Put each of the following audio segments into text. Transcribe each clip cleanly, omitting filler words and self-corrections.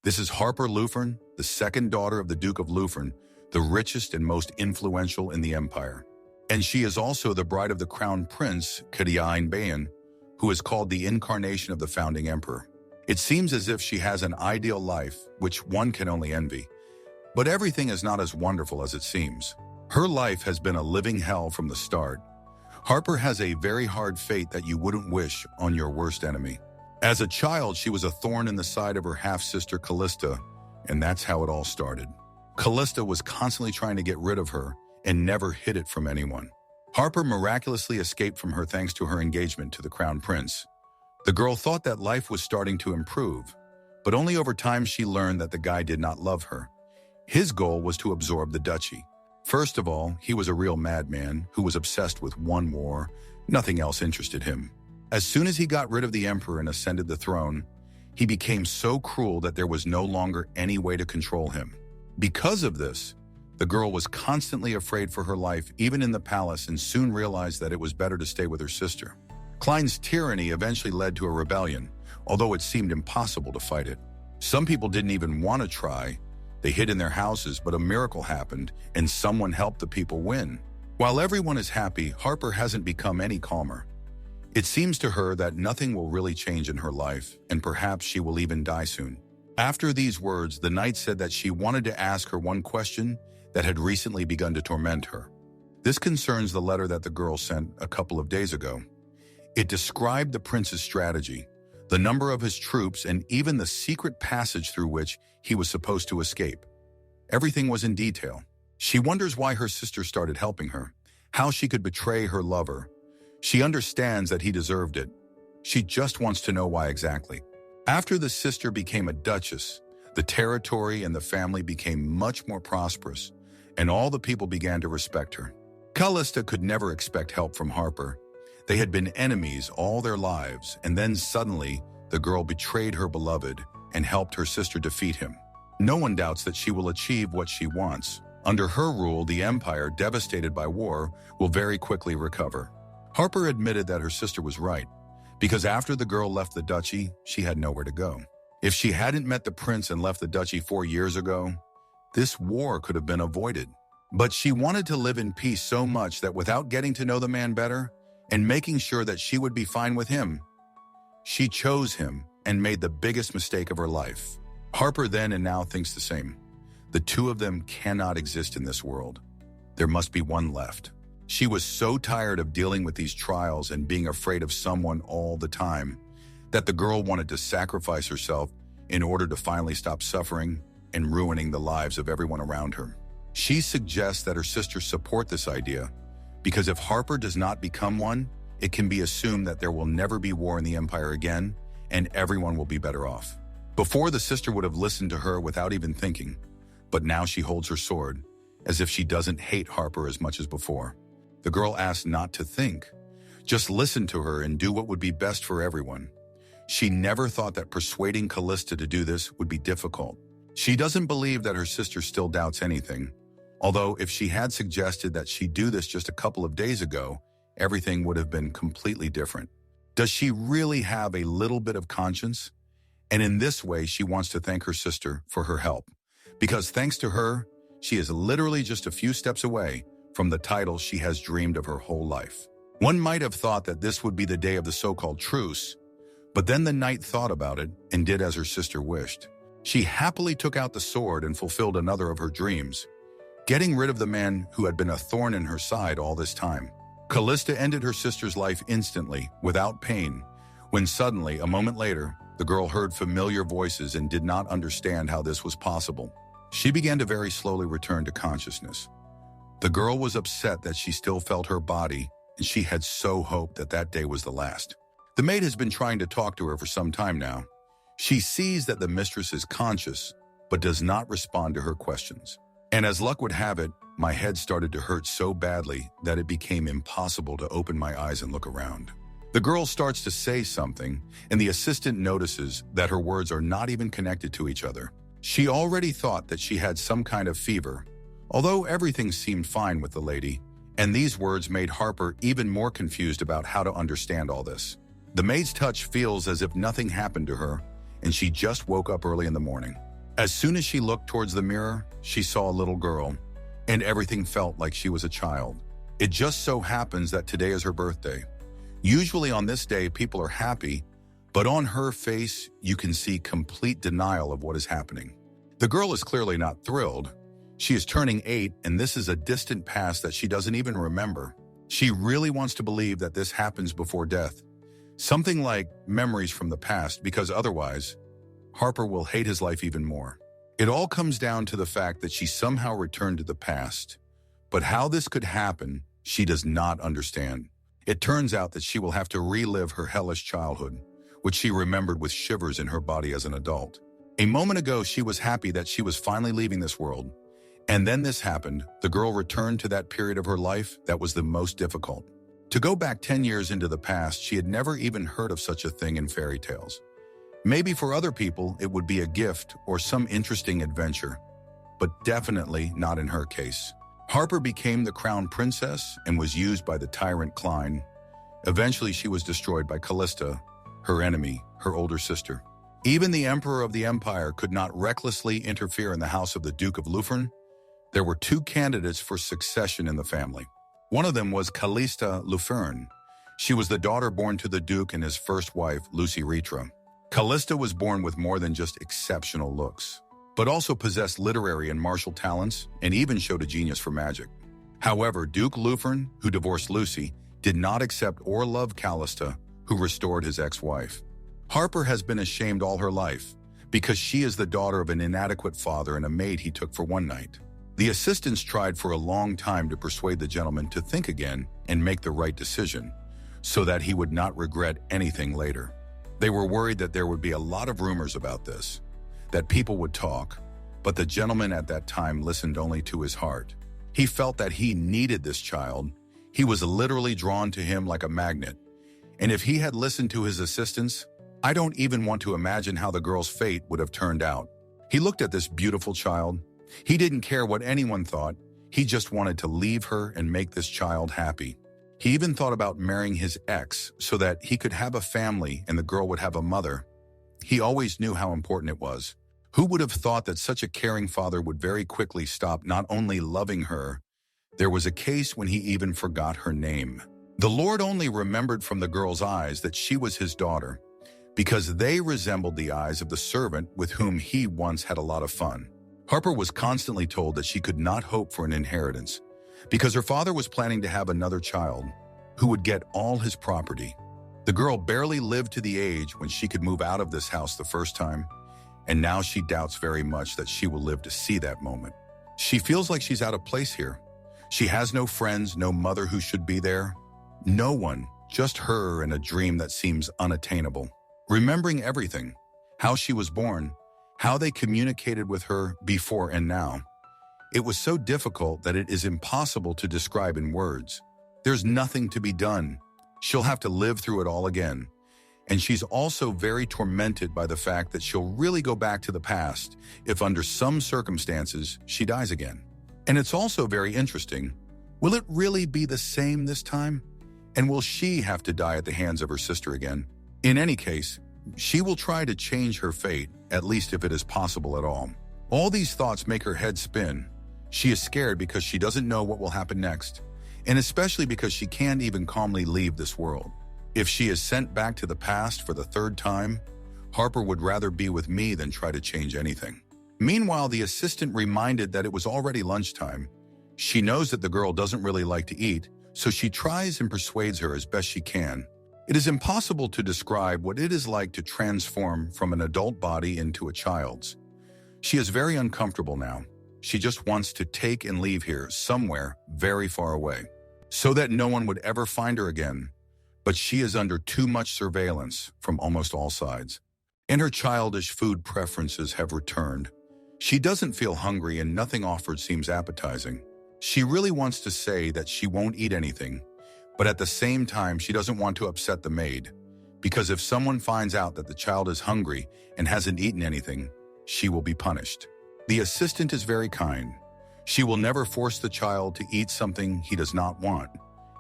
This is Harper Lufern, the second daughter of the Duke of Lufern, the richest and most influential in the empire. And she is also the bride of the crown prince, Kadiain Bayan, who is called the incarnation of the founding emperor. It seems as if she has an ideal life, which one can only envy. But everything is not as wonderful as it seems. Her life has been a living hell from the start. Harper has a very hard fate that you wouldn't wish on your worst enemy. As a child, she was a thorn in the side of her half-sister Callista, and that's how it all started. Callista was constantly trying to get rid of her and never hid it from anyone. Harper miraculously escaped from her thanks to her engagement to the crown prince. The girl thought that life was starting to improve, but only over time she learned that the guy did not love her. His goal was to absorb the duchy. First of all, he was a real madman who was obsessed with one war. Nothing else interested him. As soon as he got rid of the emperor and ascended the throne, he became so cruel that there was no longer any way to control him. Because of this, the girl was constantly afraid for her life, even in the palace, and soon realized that it was better to stay with her sister. Klein's tyranny eventually led to a rebellion, although it seemed impossible to fight it. Some people didn't even want to try. They hid in their houses, but a miracle happened, and someone helped the people win. While everyone is happy, Harper hasn't become any calmer. It seems to her that nothing will really change in her life, and perhaps she will even die soon. After these words, the knight said that she wanted to ask her one question that had recently begun to torment her. This concerns the letter that the girl sent a couple of days ago. It described the prince's strategy, the number of his troops, and even the secret passage through which he was supposed to escape. Everything was in detail. She wonders why her sister started helping her, how she could betray her lover. She understands that he deserved it. She just wants to know why exactly. After the sister became a duchess, the territory and the family became much more prosperous, and all the people began to respect her. Callista could never expect help from Harper. They had been enemies all their lives, and then suddenly, the girl betrayed her beloved and helped her sister defeat him. No one doubts that she will achieve what she wants. Under her rule, the empire, devastated by war, will very quickly recover. Harper admitted that her sister was right, because after the girl left the duchy, she had nowhere to go. If she hadn't met the prince and left the duchy 4 years ago, this war could have been avoided. But she wanted to live in peace so much that without getting to know the man better and making sure that she would be fine with him, she chose him and made the biggest mistake of her life. Harper then and now thinks the same. The two of them cannot exist in this world. There must be one left. She was so tired of dealing with these trials and being afraid of someone all the time that the girl wanted to sacrifice herself in order to finally stop suffering and ruining the lives of everyone around her. She suggests that her sister support this idea because if Harper does not become one, it can be assumed that there will never be war in the empire again and everyone will be better off. Before, the sister would have listened to her without even thinking, but now she holds her sword as if she doesn't hate Harper as much as before. The girl asked not to think, just listen to her and do what would be best for everyone. She never thought that persuading Callista to do this would be difficult. She doesn't believe that her sister still doubts anything, although if she had suggested that she do this just a couple of days ago, everything would have been completely different. Does she really have a little bit of conscience? And in this way, she wants to thank her sister for her help, because thanks to her, she is literally just a few steps away from the title she has dreamed of her whole life. One might have thought that this would be the day of the so-called truce, but then the knight thought about it and did as her sister wished. She happily took out the sword and fulfilled another of her dreams, getting rid of the man who had been a thorn in her side all this time. Callista ended her sister's life instantly, without pain, when suddenly, a moment later, the girl heard familiar voices and did not understand how this was possible. She began to very slowly return to consciousness. The girl was upset that she still felt her body, and she had so hoped that that day was the last. The maid has been trying to talk to her for some time now. She sees that the mistress is conscious, but does not respond to her questions. And as luck would have it, my head started to hurt so badly that it became impossible to open my eyes and look around. The girl starts to say something, and the assistant notices that her words are not even connected to each other. She already thought that she had some kind of fever, although everything seemed fine with the lady, and these words made Harper even more confused about how to understand all this. The maid's touch feels as if nothing happened to her, and she just woke up early in the morning. As soon as she looked towards the mirror, she saw a little girl, and everything felt like she was a child. It just so happens that today is her birthday. Usually on this day, people are happy, but on her face, you can see complete denial of what is happening. The girl is clearly not thrilled. She is turning 8, and this is a distant past that she doesn't even remember. She really wants to believe that this happens before death. Something like memories from the past, because otherwise, Harper will hate his life even more. It all comes down to the fact that she somehow returned to the past. But how this could happen, she does not understand. It turns out that she will have to relive her hellish childhood, which she remembered with shivers in her body as an adult. A moment ago, she was happy that she was finally leaving this world. And then this happened. The girl returned to that period of her life that was the most difficult. To go back 10 years into the past, she had never even heard of such a thing in fairy tales. Maybe for other people, it would be a gift or some interesting adventure, but definitely not in her case. Harper became the crown princess and was used by the tyrant Klein. Eventually, she was destroyed by Callista, her enemy, her older sister. Even the emperor of the empire could not recklessly interfere in the house of the Duke of Loufern. There were 2 candidates for succession in the family. One of them was Callista Loufern. She was the daughter born to the Duke and his first wife, Lucy Ritra. Callista was born with more than just exceptional looks, but also possessed literary and martial talents and even showed a genius for magic. However, Duke Loufern, who divorced Lucy, did not accept or love Callista, who restored his ex-wife. Harper has been ashamed all her life because she is the daughter of an inadequate father and a maid he took for one night. The assistants tried for a long time to persuade the gentleman to think again and make the right decision so that he would not regret anything later. They were worried that there would be a lot of rumors about this, that people would talk, but the gentleman at that time listened only to his heart. He felt that he needed this child. He was literally drawn to him like a magnet. And if he had listened to his assistants, I don't even want to imagine how the girl's fate would have turned out. He looked at this beautiful child. He didn't care what anyone thought. He just wanted to leave her and make this child happy. He even thought about marrying his ex so that he could have a family and the girl would have a mother. He always knew how important it was. Who would have thought that such a caring father would very quickly stop not only loving her, there was a case when he even forgot her name. The Lord only remembered from the girl's eyes that she was his daughter, because they resembled the eyes of the servant with whom he once had a lot of fun. Harper was constantly told that she could not hope for an inheritance, because her father was planning to have another child who would get all his property. The girl barely lived to the age when she could move out of this house the first time, and now she doubts very much that she will live to see that moment. She feels like she's out of place here. She has no friends, no mother who should be there. No one, just her and a dream that seems unattainable. Remembering everything, how she was born, how they communicated with her before and now. It was so difficult that it is impossible to describe in words. There's nothing to be done. She'll have to live through it all again. And she's also very tormented by the fact that she'll really go back to the past if under some circumstances she dies again. And it's also very interesting. Will it really be the same this time? And will she have to die at the hands of her sister again? In any case, she will try to change her fate, at least if it is possible at all. All these thoughts make her head spin. She is scared because she doesn't know what will happen next, and especially because she can't even calmly leave this world. If she is sent back to the past for the 3rd time, Harper would rather be with me than try to change anything. Meanwhile, the assistant reminded that it was already lunchtime. She knows that the girl doesn't really like to eat, so she tries and persuades her as best she can. It is impossible to describe what it is like to transform from an adult body into a child's. She is very uncomfortable now. She just wants to take and leave here somewhere very far away, so that no one would ever find her again. But she is under too much surveillance from almost all sides. And her childish food preferences have returned. She doesn't feel hungry and nothing offered seems appetizing. She really wants to say that she won't eat anything, but at the same time she doesn't want to upset the maid, because if someone finds out that the child is hungry and hasn't eaten anything, she will be punished. The assistant is very kind. She will never force the child to eat something he does not want,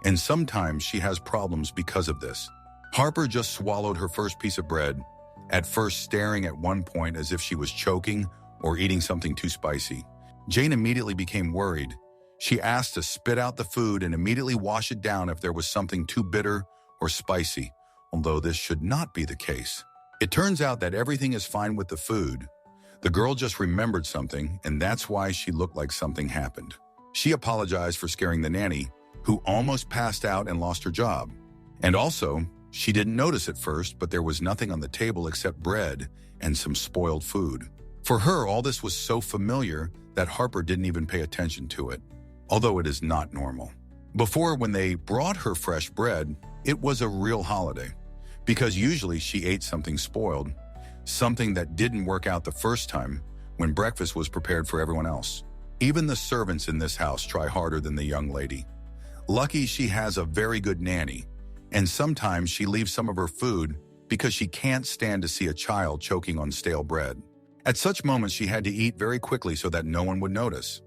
and sometimes she has problems because of this. Harper just swallowed her first piece of bread, at first staring at one point as if she was choking or eating something too spicy. Jane immediately became worried. She asked to spit out the food and immediately wash it down if there was something too bitter or spicy, although this should not be the case. It turns out that everything is fine with the food. The girl just remembered something, and that's why she looked like something happened. She apologized for scaring the nanny, who almost passed out and lost her job. And also, she didn't notice at first, but there was nothing on the table except bread and some spoiled food. For her, all this was so familiar that Harper didn't even pay attention to it, although it is not normal. Before, when they brought her fresh bread, it was a real holiday, because usually she ate something spoiled, something that didn't work out the first time when breakfast was prepared for everyone else. Even the servants in this house try harder than the young lady. Lucky she has a very good nanny, and sometimes she leaves some of her food because she can't stand to see a child choking on stale bread. At such moments, she had to eat very quickly so that no one would notice.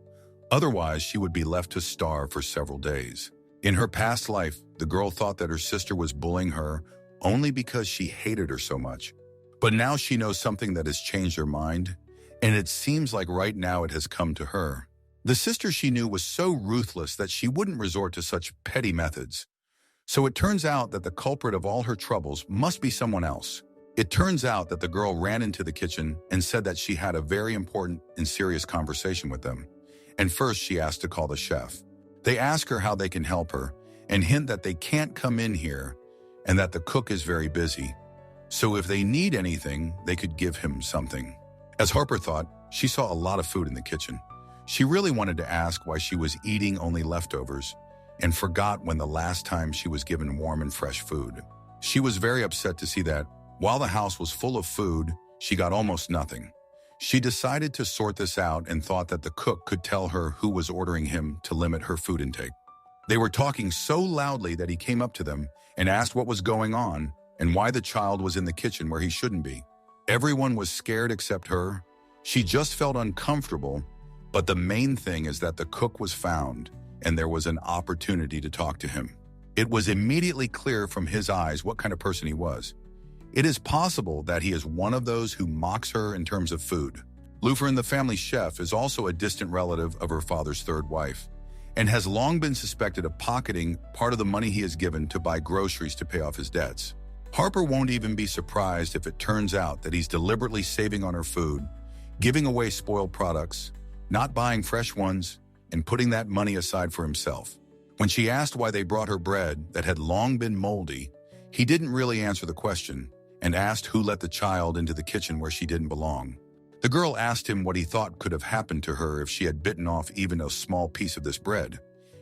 Otherwise, she would be left to starve for several days. In her past life, the girl thought that her sister was bullying her only because she hated her so much. But now she knows something that has changed her mind, and it seems like right now it has come to her. The sister she knew was so ruthless that she wouldn't resort to such petty methods. So it turns out that the culprit of all her troubles must be someone else. It turns out that the girl ran into the kitchen and said that she had a very important and serious conversation with them. And first she asked to call the chef. They ask her how they can help her and hint that they can't come in here and that the cook is very busy. So if they need anything, they could give him something. As Harper thought, she saw a lot of food in the kitchen. She really wanted to ask why she was eating only leftovers and forgot when the last time she was given warm and fresh food. She was very upset to see that, while the house was full of food, she got almost nothing. She decided to sort this out and thought that the cook could tell her who was ordering him to limit her food intake. They were talking so loudly that he came up to them and asked what was going on and why the child was in the kitchen where he shouldn't be. Everyone was scared except her. She just felt uncomfortable, but the main thing is that the cook was found and there was an opportunity to talk to him. It was immediately clear from his eyes what kind of person he was. It is possible that he is one of those who mocks her in terms of food. Lufrin, the family chef, is also a distant relative of her father's third wife and has long been suspected of pocketing part of the money he has given to buy groceries to pay off his debts. Harper won't even be surprised if it turns out that he's deliberately saving on her food, giving away spoiled products, not buying fresh ones, and putting that money aside for himself. When she asked why they brought her bread that had long been moldy, he didn't really answer the question and asked who let the child into the kitchen where she didn't belong. The girl asked him what he thought could have happened to her if she had bitten off even a small piece of this bread,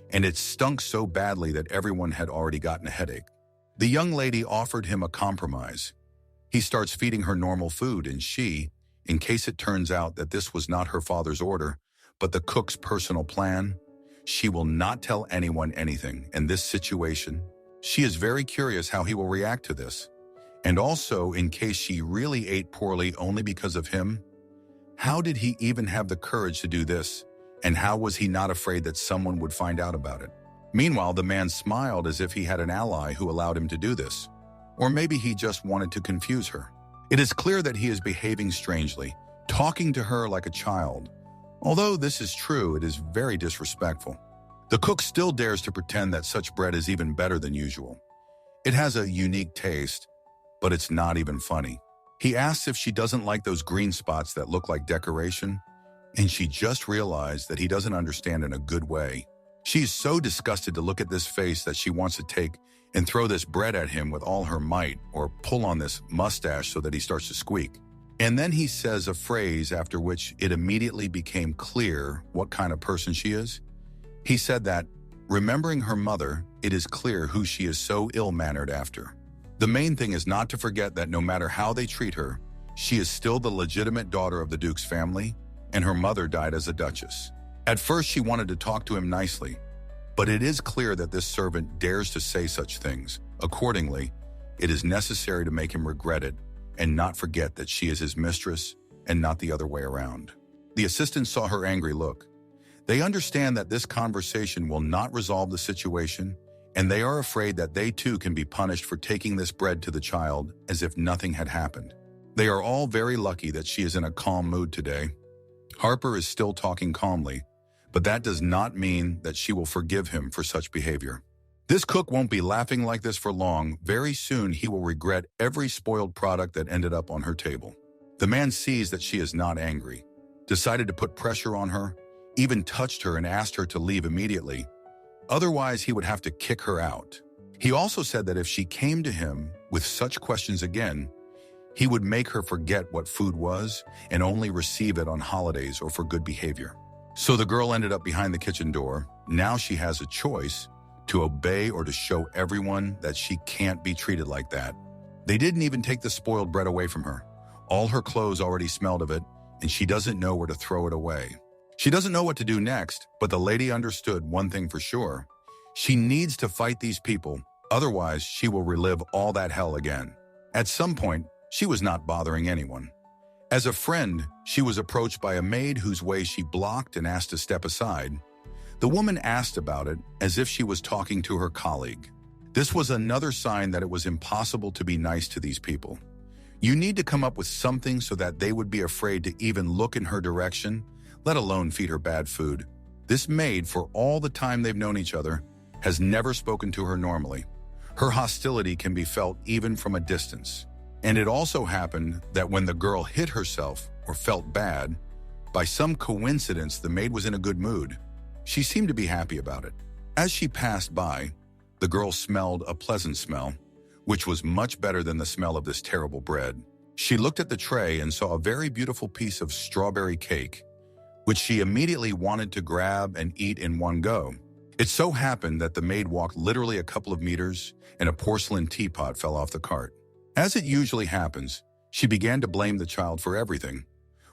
and it stunk so badly that everyone had already gotten a headache. The young lady offered him a compromise. He starts feeding her normal food, and she, in case it turns out that this was not her father's order, but the cook's personal plan, she will not tell anyone anything in this situation. She is very curious how he will react to this. And also, in case she really ate poorly only because of him, how did he even have the courage to do this? And how was he not afraid that someone would find out about it? Meanwhile, the man smiled as if he had an ally who allowed him to do this. Or maybe he just wanted to confuse her. It is clear that he is behaving strangely, talking to her like a child. Although this is true, it is very disrespectful. The cook still dares to pretend that such bread is even better than usual. It has a unique taste, but it's not even funny. He asks if she doesn't like those green spots that look like decoration, and she just realized that he doesn't understand in a good way. She's so disgusted to look at this face that she wants to take and throw this bread at him with all her might or pull on this mustache so that he starts to squeak. And then he says a phrase after which it immediately became clear what kind of person she is. He said that, remembering her mother, it is clear who she is so ill-mannered after. The main thing is not to forget that no matter how they treat her, she is still the legitimate daughter of the Duke's family, and her mother died as a duchess. At first, she wanted to talk to him nicely, but it is clear that this servant dares to say such things. Accordingly, it is necessary to make him regret it and not forget that she is his mistress and not the other way around. The assistant saw her angry look. They understand that this conversation will not resolve the situation, and they are afraid that they too can be punished for taking this bread to the child as if nothing had happened. They are all very lucky that she is in a calm mood today. Harper is still talking calmly, but that does not mean that she will forgive him for such behavior. This cook won't be laughing like this for long. Very soon he will regret every spoiled product that ended up on her table. The man sees that she is not angry, decided to put pressure on her, even touched her and asked her to leave immediately. Otherwise, he would have to kick her out. He also said that if she came to him with such questions again, he would make her forget what food was and only receive it on holidays or for good behavior. So the girl ended up behind the kitchen door. Now she has a choice to obey or to show everyone that she can't be treated like that. They didn't even take the spoiled bread away from her. All her clothes already smelled of it, and she doesn't know where to throw it away. She doesn't know what to do next, but the lady understood one thing for sure. She needs to fight these people, otherwise she will relive all that hell again. At some point, she was not bothering anyone. As a friend, she was approached by a maid whose way she blocked and asked to step aside. The woman asked about it as if she was talking to her colleague. This was another sign that it was impossible to be nice to these people. You need to come up with something so that they would be afraid to even look in her direction, let alone feed her bad food. This maid, for all the time they've known each other, has never spoken to her normally. Her hostility can be felt even from a distance. And it also happened that when the girl hit herself or felt bad, by some coincidence the maid was in a good mood. She seemed to be happy about it. As she passed by, the girl smelled a pleasant smell, which was much better than the smell of this terrible bread. She looked at the tray and saw a very beautiful piece of strawberry cake, which she immediately wanted to grab and eat in one go. It so happened that the maid walked literally a couple of meters and a porcelain teapot fell off the cart. As it usually happens, she began to blame the child for everything,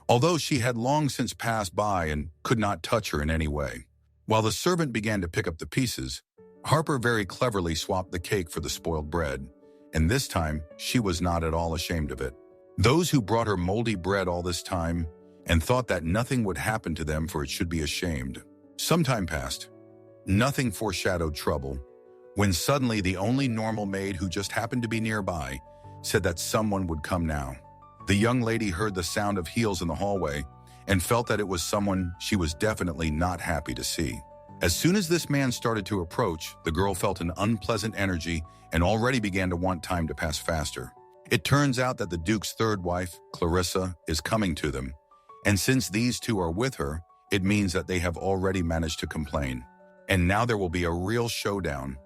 although she had long since passed by and could not touch her in any way. While the servant began to pick up the pieces, Harper very cleverly swapped the cake for the spoiled bread, and this time she was not at all ashamed of it. Those who brought her moldy bread all this time and thought that nothing would happen to them for it should be ashamed. Some time passed. Nothing foreshadowed trouble, when suddenly the only normal maid who just happened to be nearby said that someone would come now. The young lady heard the sound of heels in the hallway and felt that it was someone she was definitely not happy to see. As soon as this man started to approach, the girl felt an unpleasant energy and already began to want time to pass faster. It turns out that the Duke's third wife, Clarissa, is coming to them, and since these two are with her, it means that they have already managed to complain. And now there will be a real showdown.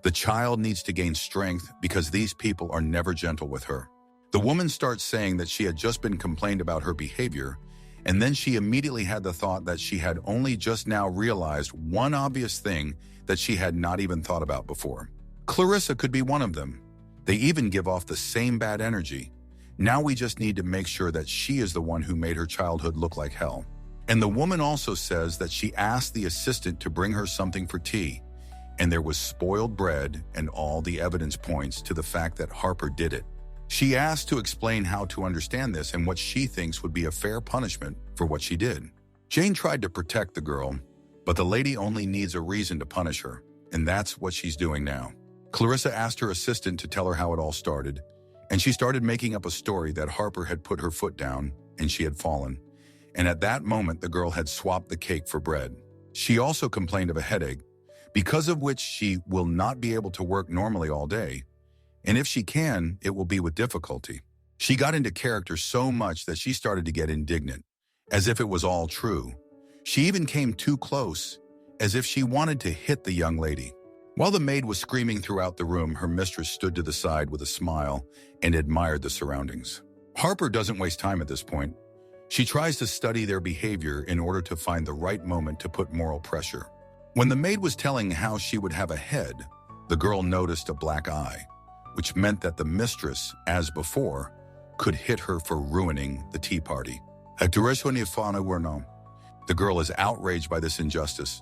The child needs to gain strength because these people are never gentle with her. The woman starts saying that she had just been complained about her behavior, and then she immediately had the thought that she had only just now realized one obvious thing that she had not even thought about before. Clarissa could be one of them. They even give off the same bad energy. Now we just need to make sure that she is the one who made her childhood look like hell. And the woman also says that she asked the assistant to bring her something for tea, and there was spoiled bread, and all the evidence points to the fact that Harper did it. She asked to explain how to understand this and what she thinks would be a fair punishment for what she did. Jane tried to protect the girl, but the lady only needs a reason to punish her, and that's what she's doing now. Clarissa asked her assistant to tell her how it all started, and she started making up a story that Harper had put her foot down and she had fallen. And at that moment, the girl had swapped the cake for bread. She also complained of a headache, because of which she will not be able to work normally all day. And if she can, it will be with difficulty. She got into character so much that she started to get indignant, as if it was all true. She even came too close, as if she wanted to hit the young lady. While the maid was screaming throughout the room, her mistress stood to the side with a smile and admired the surroundings. Harper doesn't waste time at this point. She tries to study their behavior in order to find the right moment to put moral pressure. When the maid was telling how she would have a head, the girl noticed a black eye, which meant that the mistress, as before, could hit her for ruining the tea party. The girl is outraged by this injustice.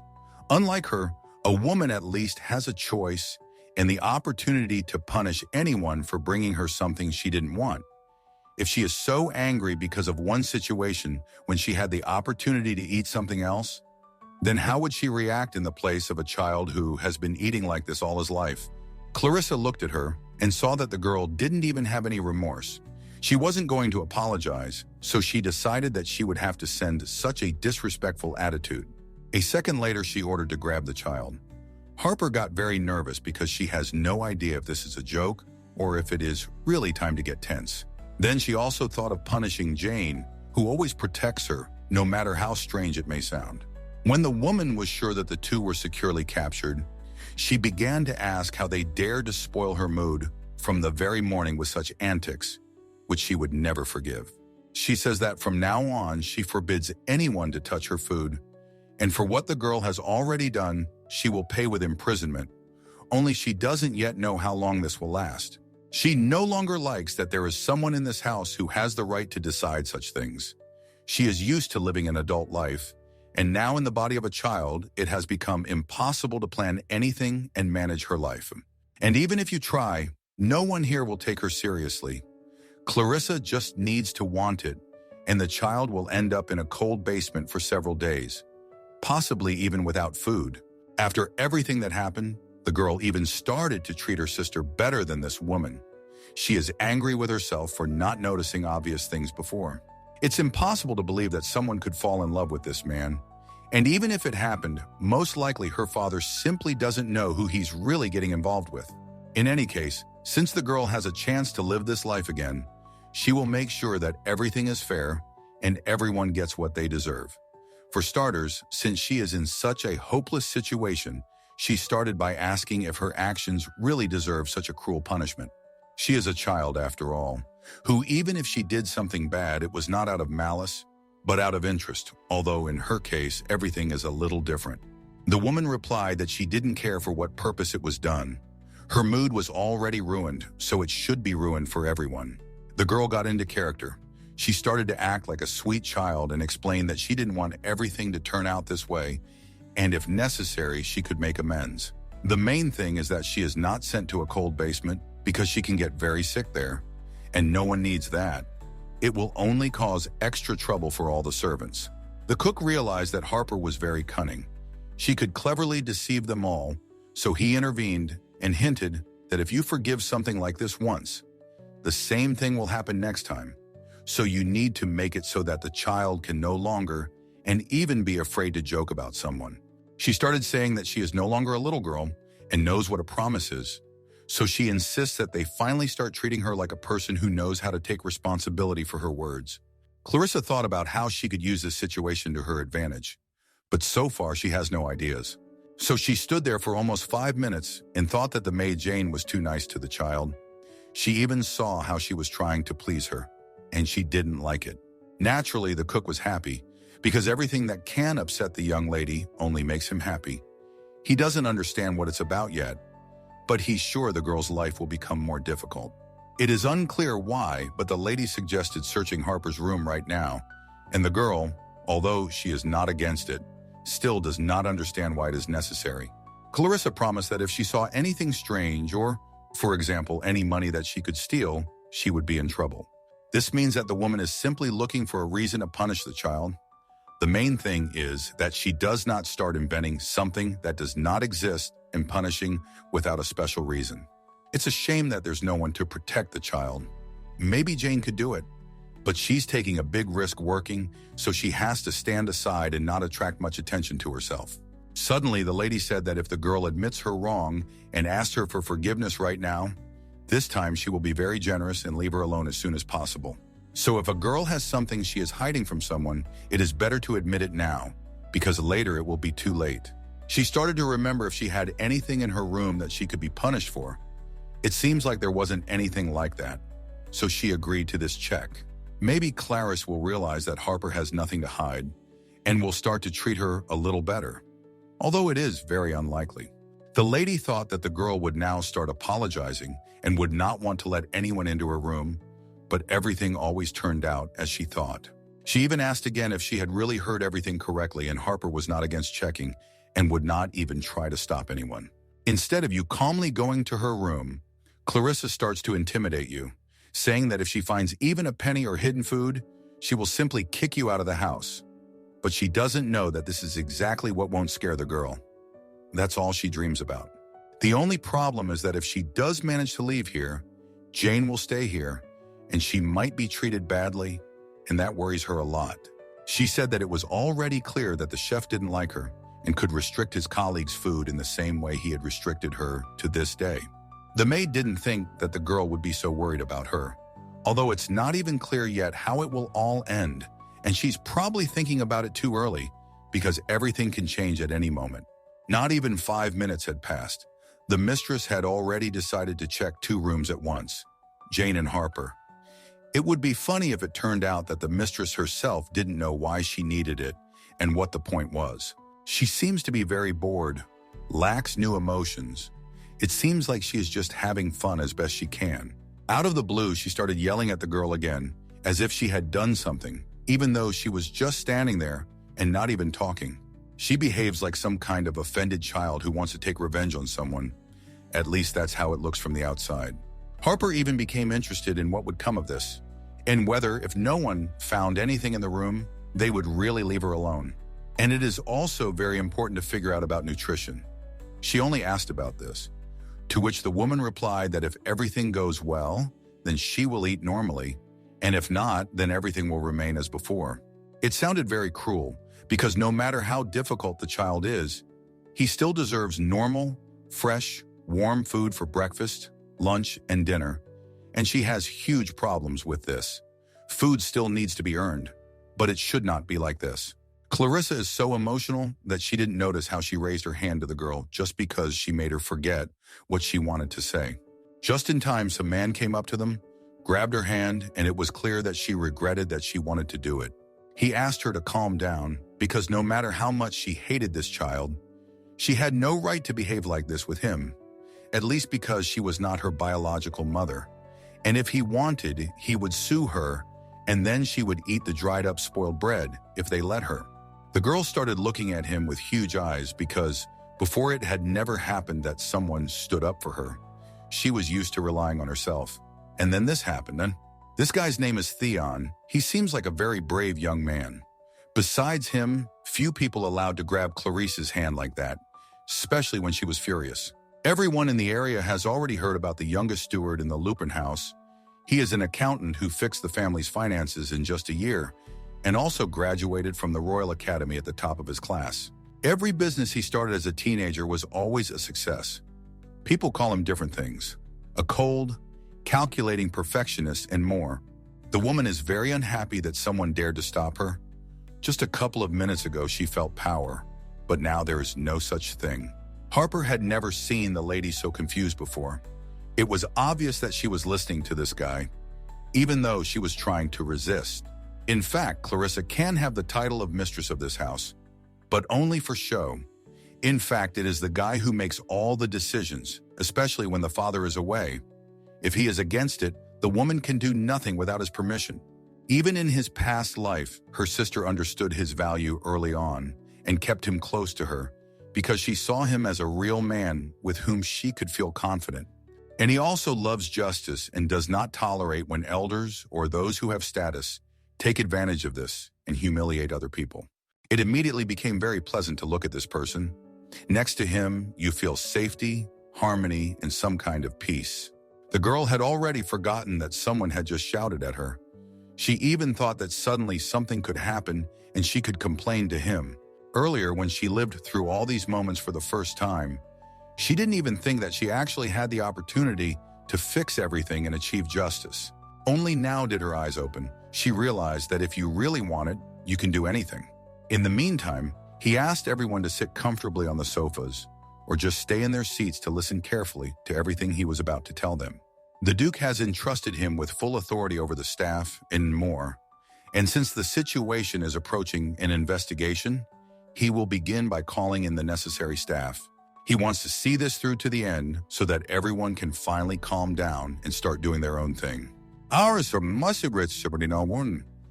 Unlike her, a woman at least has a choice and the opportunity to punish anyone for bringing her something she didn't want. If she is so angry because of one situation when she had the opportunity to eat something else, then how would she react in the place of a child who has been eating like this all his life? Clarissa looked at her and saw that the girl didn't even have any remorse. She wasn't going to apologize, so she decided that she would have to send such a disrespectful attitude. A second later, she ordered to grab the child. Harper got very nervous because she has no idea if this is a joke or if it is really time to get tense. Then she also thought of punishing Jane, who always protects her, no matter how strange it may sound. When the woman was sure that the two were securely captured, she began to ask how they dared to spoil her mood from the very morning with such antics, which she would never forgive. She says that from now on, she forbids anyone to touch her food, and for what the girl has already done, she will pay with imprisonment, only she doesn't yet know how long this will last. She no longer likes that there is someone in this house who has the right to decide such things. She is used to living an adult life, and now in the body of a child, it has become impossible to plan anything and manage her life. And even if you try, no one here will take her seriously. Clarissa just needs to want it, and the child will end up in a cold basement for several days, possibly even without food. After everything that happened, the girl even started to treat her sister better than this woman. She is angry with herself for not noticing obvious things before. It's impossible to believe that someone could fall in love with this man. And even if it happened, most likely her father simply doesn't know who he's really getting involved with. In any case, since the girl has a chance to live this life again, she will make sure that everything is fair and everyone gets what they deserve. For starters, since she is in such a hopeless situation, she started by asking if her actions really deserve such a cruel punishment. She is a child, after all, who even if she did something bad, it was not out of malice, but out of interest, although in her case, everything is a little different. The woman replied that she didn't care for what purpose it was done. Her mood was already ruined, so it should be ruined for everyone. The girl got into character. She started to act like a sweet child and explained that she didn't want everything to turn out this way, and if necessary, she could make amends. The main thing is that she is not sent to a cold basement because she can get very sick there, and no one needs that. It will only cause extra trouble for all the servants. The cook realized that Harper was very cunning. She could cleverly deceive them all, so he intervened and hinted that if you forgive something like this once, the same thing will happen next time. So you need to make it so that the child can no longer and even be afraid to joke about someone. She started saying that she is no longer a little girl and knows what a promise is. So she insists that they finally start treating her like a person who knows how to take responsibility for her words. Clarissa thought about how she could use this situation to her advantage, but so far she has no ideas. So she stood there for almost 5 minutes and thought that the maid Jane was too nice to the child. She even saw how she was trying to please her, and she didn't like it. Naturally, the cook was happy, because everything that can upset the young lady only makes him happy. He doesn't understand what it's about yet, but he's sure the girl's life will become more difficult. It is unclear why, but the lady suggested searching Harper's room right now, and the girl, although she is not against it, still does not understand why it is necessary. Clarissa promised that if she saw anything strange or, for example, any money that she could steal, she would be in trouble. This means that the woman is simply looking for a reason to punish the child. The main thing is that she does not start inventing something that does not exist and punishing without a special reason. It's a shame that there's no one to protect the child. Maybe Jane could do it, but she's taking a big risk working, so she has to stand aside and not attract much attention to herself. Suddenly, the lady said that if the girl admits her wrong and asks her for forgiveness right now, this time she will be very generous and leave her alone as soon as possible. So if a girl has something she is hiding from someone, it is better to admit it now, because later it will be too late. She started to remember if she had anything in her room that she could be punished for. It seems like there wasn't anything like that, so she agreed to this check. Maybe Clarice will realize that Harper has nothing to hide and will start to treat her a little better, although it is very unlikely. The lady thought that the girl would now start apologizing and would not want to let anyone into her room, but everything always turned out as she thought. She even asked again if she had really heard everything correctly, and Harper was not against checking and would not even try to stop anyone. Instead of you calmly going to her room, Clarissa starts to intimidate you, saying that if she finds even a penny or hidden food, she will simply kick you out of the house. But she doesn't know that this is exactly what won't scare the girl. That's all she dreams about. The only problem is that if she does manage to leave here, Jane will stay here, and she might be treated badly, and that worries her a lot. She said that it was already clear that the chef didn't like her and could restrict his colleagues' food in the same way he had restricted her to this day. The maid didn't think that the girl would be so worried about her, although it's not even clear yet how it will all end, and she's probably thinking about it too early because everything can change at any moment. Not even 5 minutes had passed. The mistress had already decided to check 2 rooms at once, Jane and Harper. It would be funny if it turned out that the mistress herself didn't know why she needed it and what the point was. She seems to be very bored, lacks new emotions. It seems like she is just having fun as best she can. Out of the blue, she started yelling at the girl again, as if she had done something, even though she was just standing there and not even talking. She behaves like some kind of offended child who wants to take revenge on someone. At least that's how it looks from the outside. Harper even became interested in what would come of this, and whether, if no one found anything in the room, they would really leave her alone. And it is also very important to figure out about nutrition. She only asked about this, to which the woman replied that if everything goes well, then she will eat normally, and if not, then everything will remain as before. It sounded very cruel, because no matter how difficult the child is, he still deserves normal, fresh, warm food for breakfast, lunch, and dinner, and she has huge problems with this. Food still needs to be earned, but it should not be like this. Clarissa is so emotional that she didn't notice how she raised her hand to the girl just because she made her forget what she wanted to say. Just in time, some man came up to them, grabbed her hand, and it was clear that she regretted that she wanted to do it. He asked her to calm down because no matter how much she hated this child, she had no right to behave like this with him, at least because she was not her biological mother. And if he wanted, he would sue her, and then she would eat the dried-up spoiled bread if they let her. The girl started looking at him with huge eyes because before it had never happened that someone stood up for her. She was used to relying on herself. And then this happened, and this guy's name is Theon. He seems like a very brave young man. Besides him, few people allowed to grab Clarissa's hand like that, especially when she was furious. Everyone in the area has already heard about the youngest steward in the Lupin house. He is an accountant who fixed the family's finances in just a year, and also graduated from the Royal Academy at the top of his class. Every business he started as a teenager was always a success. People call him different things: a cold, calculating perfectionist, and more. The woman is very unhappy that someone dared to stop her. Just a couple of minutes ago, she felt power, but now there is no such thing. Harper had never seen the lady so confused before. It was obvious that she was listening to this guy, even though she was trying to resist. In fact, Clarissa can have the title of mistress of this house, but only for show. In fact, it is the guy who makes all the decisions, especially when the father is away. If he is against it, the woman can do nothing without his permission. Even in his past life, her sister understood his value early on and kept him close to her because she saw him as a real man with whom she could feel confident. And he also loves justice and does not tolerate when elders or those who have status take advantage of this and humiliate other people. It immediately became very pleasant to look at this person. Next to him, you feel safety, harmony, and some kind of peace. The girl had already forgotten that someone had just shouted at her. She even thought that suddenly something could happen and she could complain to him. Earlier, when she lived through all these moments for the first time, she didn't even think that she actually had the opportunity to fix everything and achieve justice. Only now did her eyes open. She realized that if you really want it, you can do anything. In the meantime, he asked everyone to sit comfortably on the sofas or just stay in their seats to listen carefully to everything he was about to tell them. The Duke has entrusted him with full authority over the staff and more, and since the situation is approaching an investigation, he will begin by calling in the necessary staff. He wants to see this through to the end so that everyone can finally calm down and start doing their own thing.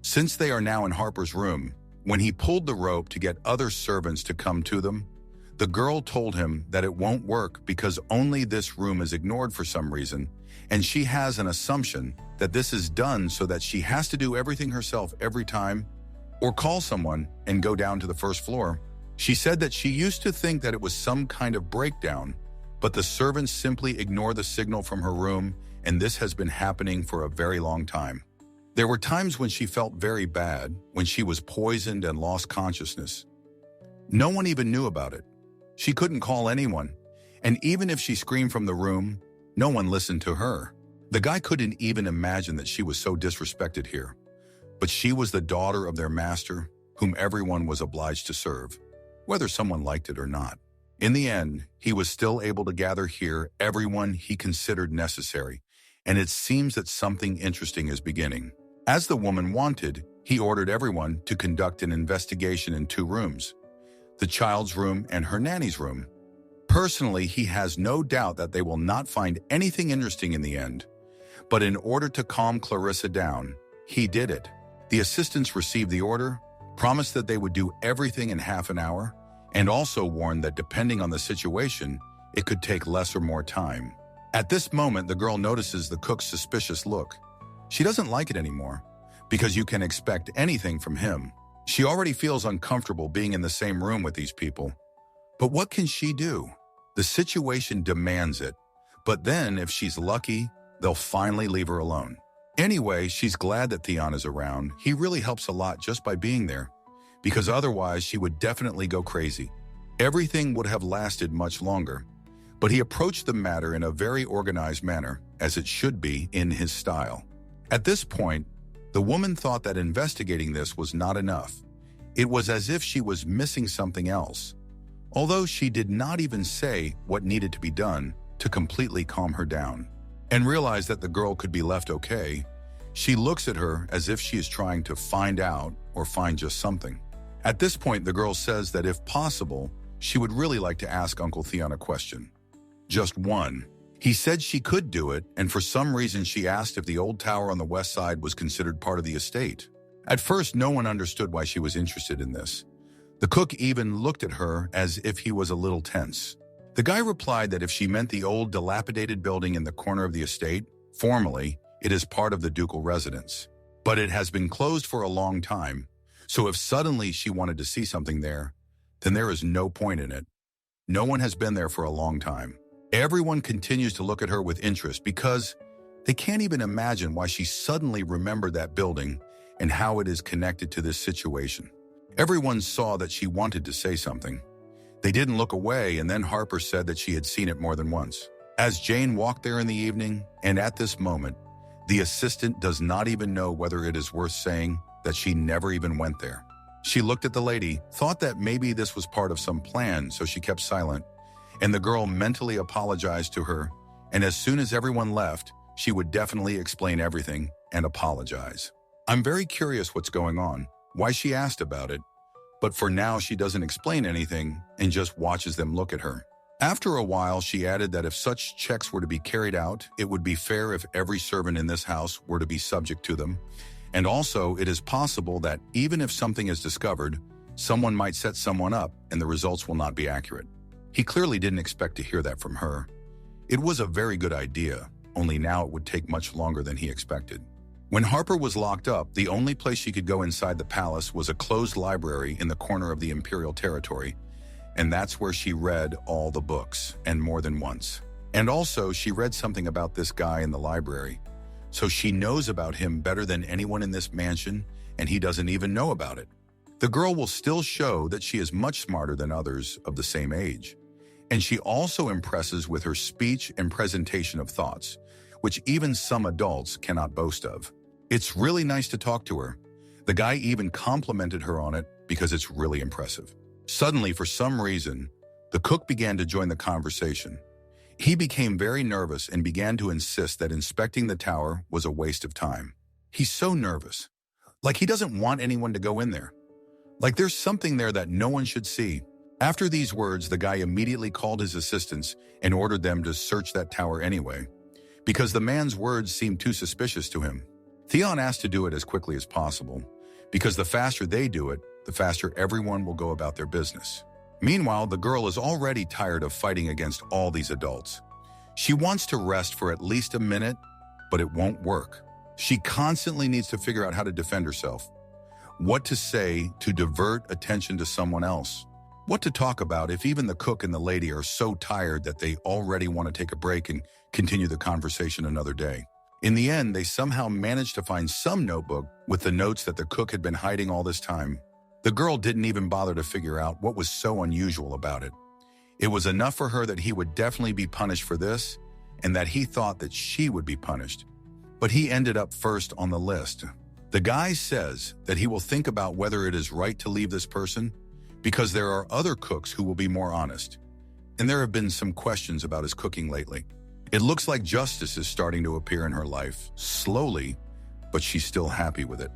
Since they are now in Harper's room, when he pulled the rope to get other servants to come to them, the girl told him that it won't work because only this room is ignored for some reason, and she has an assumption that this is done so that she has to do everything herself every time, or call someone and go down to the first floor. She said that she used to think that it was some kind of breakdown, but the servants simply ignore the signal from her room and this has been happening for a very long time. There were times when she felt very bad, when she was poisoned and lost consciousness. No one even knew about it. She couldn't call anyone, and even if she screamed from the room, no one listened to her. The guy couldn't even imagine that she was so disrespected here. But she was the daughter of their master, whom everyone was obliged to serve, whether someone liked it or not. In the end, he was still able to gather here everyone he considered necessary, and it seems that something interesting is beginning. As the woman wanted, he ordered everyone to conduct an investigation in 2 rooms, the child's room and her nanny's room. Personally, he has no doubt that they will not find anything interesting in the end. But in order to calm Clarissa down, he did it. The assistants received the order, promised that they would do everything in half an hour, and also warned that depending on the situation, it could take less or more time. At this moment, the girl notices the cook's suspicious look. She doesn't like it anymore, because you can expect anything from him. She already feels uncomfortable being in the same room with these people. But what can she do? The situation demands it. But then, if she's lucky, they'll finally leave her alone. Anyway, she's glad that Theon is around. He really helps a lot just by being there, because otherwise she would definitely go crazy. Everything would have lasted much longer, but he approached the matter in a very organized manner, as it should be in his style. At this point, the woman thought that investigating this was not enough. It was as if she was missing something else, although she did not even say what needed to be done to completely calm her down. And realize that the girl could be left okay, she looks at her as if she is trying to find out or find just something. At this point, the girl says that if possible, she would really like to ask Uncle Theon a question. Just one. He said she could do it, and for some reason she asked if the old tower on the west side was considered part of the estate. At first, no one understood why she was interested in this. The cook even looked at her as if he was a little tense. The guy replied that if she meant the old dilapidated building in the corner of the estate, formally, it is part of the ducal residence. But it has been closed for a long time, so if suddenly she wanted to see something there, then there is no point in it. No one has been there for a long time. Everyone continues to look at her with interest because they can't even imagine why she suddenly remembered that building and how it is connected to this situation. Everyone saw that she wanted to say something. They didn't look away, and then Harper said that she had seen it more than once. As Jane walked there in the evening, and at this moment, the assistant does not even know whether it is worth saying that she never even went there. She looked at the lady, thought that maybe this was part of some plan, so she kept silent, and the girl mentally apologized to her, and as soon as everyone left, she would definitely explain everything and apologize. I'm very curious what's going on, why she asked about it, but for now she doesn't explain anything and just watches them look at her. After a while, she added that if such checks were to be carried out, it would be fair if every servant in this house were to be subject to them. And also, it is possible that even if something is discovered, someone might set someone up and the results will not be accurate. He clearly didn't expect to hear that from her. It was a very good idea, only now it would take much longer than he expected. When Harper was locked up, the only place she could go inside the palace was a closed library in the corner of the imperial territory, and that's where she read all the books, and more than once. And also, she read something about this guy in the library, so she knows about him better than anyone in this mansion, and he doesn't even know about it. The girl will still show that she is much smarter than others of the same age, and she also impresses with her speech and presentation of thoughts, which even some adults cannot boast of. It's really nice to talk to her. The guy even complimented her on it because it's really impressive. Suddenly, for some reason, the cook began to join the conversation. He became very nervous and began to insist that inspecting the tower was a waste of time. He's so nervous. Like he doesn't want anyone to go in there. Like there's something there that no one should see. After these words, the guy immediately called his assistants and ordered them to search that tower anyway, because the man's words seemed too suspicious to him. Theon asked to do it as quickly as possible, because the faster they do it, the faster everyone will go about their business. Meanwhile, the girl is already tired of fighting against all these adults. She wants to rest for at least a minute, but it won't work. She constantly needs to figure out how to defend herself, what to say to divert attention to someone else, what to talk about if even the cook and the lady are so tired that they already want to take a break and continue the conversation another day. In the end, they somehow managed to find some notebook with the notes that the cook had been hiding all this time. The girl didn't even bother to figure out what was so unusual about it. It was enough for her that he would definitely be punished for this, and that he thought that she would be punished. But he ended up first on the list. The guy says that he will think about whether it is right to leave this person because there are other cooks who will be more honest. And there have been some questions about his cooking lately. It looks like justice is starting to appear in her life, slowly, but she's still happy with it.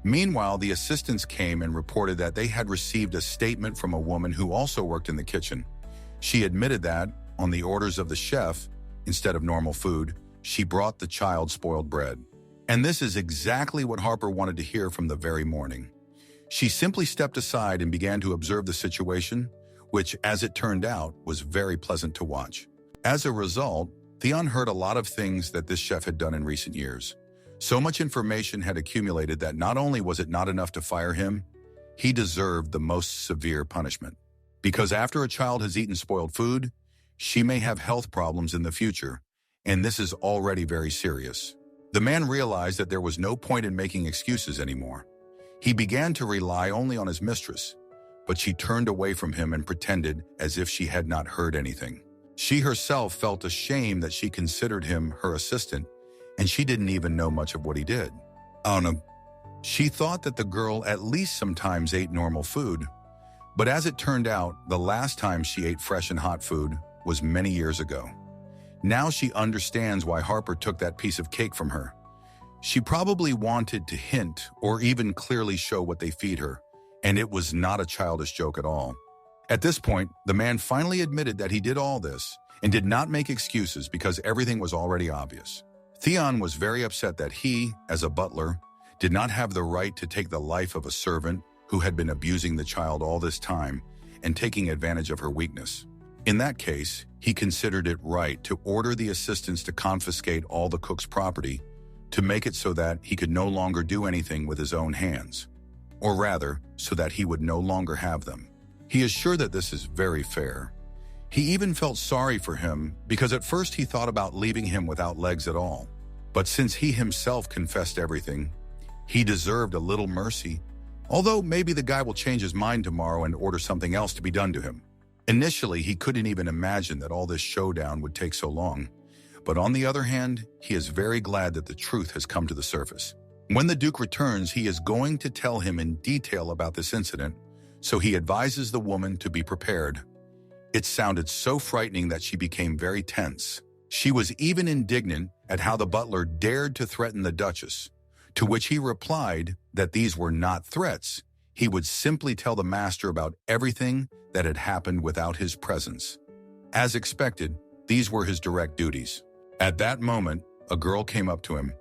Meanwhile, the assistants came and reported that they had received a statement from a woman who also worked in the kitchen. She admitted that, on the orders of the chef, instead of normal food, she brought the child spoiled bread. And this is exactly what Harper wanted to hear from the very morning. She simply stepped aside and began to observe the situation, which, as it turned out, was very pleasant to watch. As a result, Theon heard a lot of things that this chef had done in recent years. So much information had accumulated that not only was it not enough to fire him, he deserved the most severe punishment. Because after a child has eaten spoiled food, she may have health problems in the future, and this is already very serious. The man realized that there was no point in making excuses anymore. He began to rely only on his mistress, but she turned away from him and pretended as if she had not heard anything. She herself felt ashamed that she considered him her assistant, and she didn't even know much of what he did. She thought that the girl at least sometimes ate normal food, but as it turned out, the last time she ate fresh and hot food was many years ago. Now she understands why Harper took that piece of cake from her. She probably wanted to hint or even clearly show what they feed her, and it was not a childish joke at all. At this point, the man finally admitted that he did all this and did not make excuses because everything was already obvious. Theon was very upset that he, as a butler, did not have the right to take the life of a servant who had been abusing the child all this time and taking advantage of her weakness. In that case, he considered it right to order the assistants to confiscate all the cook's property to make it so that he could no longer do anything with his own hands, or rather, so that he would no longer have them. He is sure that this is very fair. He even felt sorry for him because at first he thought about leaving him without legs at all. But since he himself confessed everything, he deserved a little mercy, although maybe the guy will change his mind tomorrow and order something else to be done to him. Initially, he couldn't even imagine that all this showdown would take so long. But on the other hand, he is very glad that the truth has come to the surface. When the Duke returns, he is going to tell him in detail about this incident, so he advises the woman to be prepared. It sounded so frightening that she became very tense. She was even indignant at how the butler dared to threaten the Duchess, to which he replied that these were not threats. He would simply tell the master about everything that had happened without his presence. As expected, these were his direct duties. At that moment, a girl came up to him.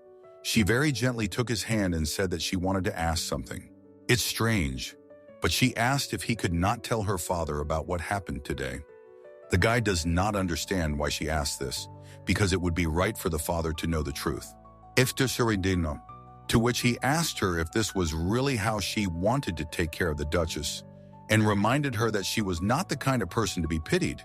She very gently took his hand and said that she wanted to ask something. It's strange, but she asked if he could not tell her father about what happened today. The guy does not understand why she asked this, because it would be right for the father to know the truth. To which he asked her if this was really how she wanted to take care of the Duchess, and reminded her that she was not the kind of person to be pitied.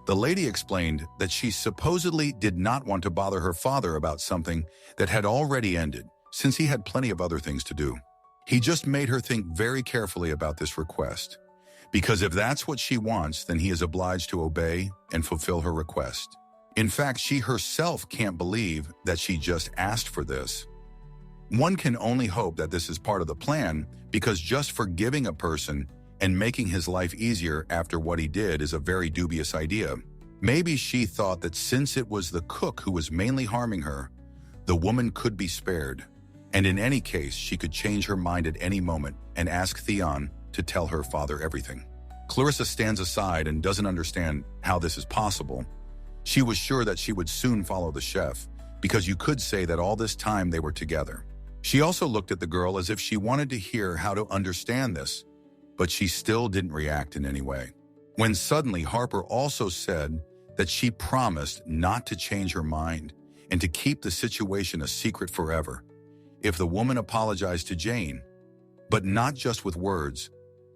The lady explained that she supposedly did not want to bother her father about something that had already ended, since he had plenty of other things to do. He just made her think very carefully about this request, because if that's what she wants, then he is obliged to obey and fulfill her request. In fact, she herself can't believe that she just asked for this. One can only hope that this is part of the plan, because just forgiving a person and making his life easier after what he did is a very dubious idea. Maybe she thought that since it was the cook who was mainly harming her, the woman could be spared. And in any case, she could change her mind at any moment and ask Theon to tell her father everything. Clarissa stands aside and doesn't understand how this is possible. She was sure that she would soon follow the chef, because you could say that all this time they were together. She also looked at the girl as if she wanted to hear how to understand this, but she still didn't react in any way. When suddenly Harper also said that she promised not to change her mind and to keep the situation a secret forever if the woman apologized to Jane, but not just with words,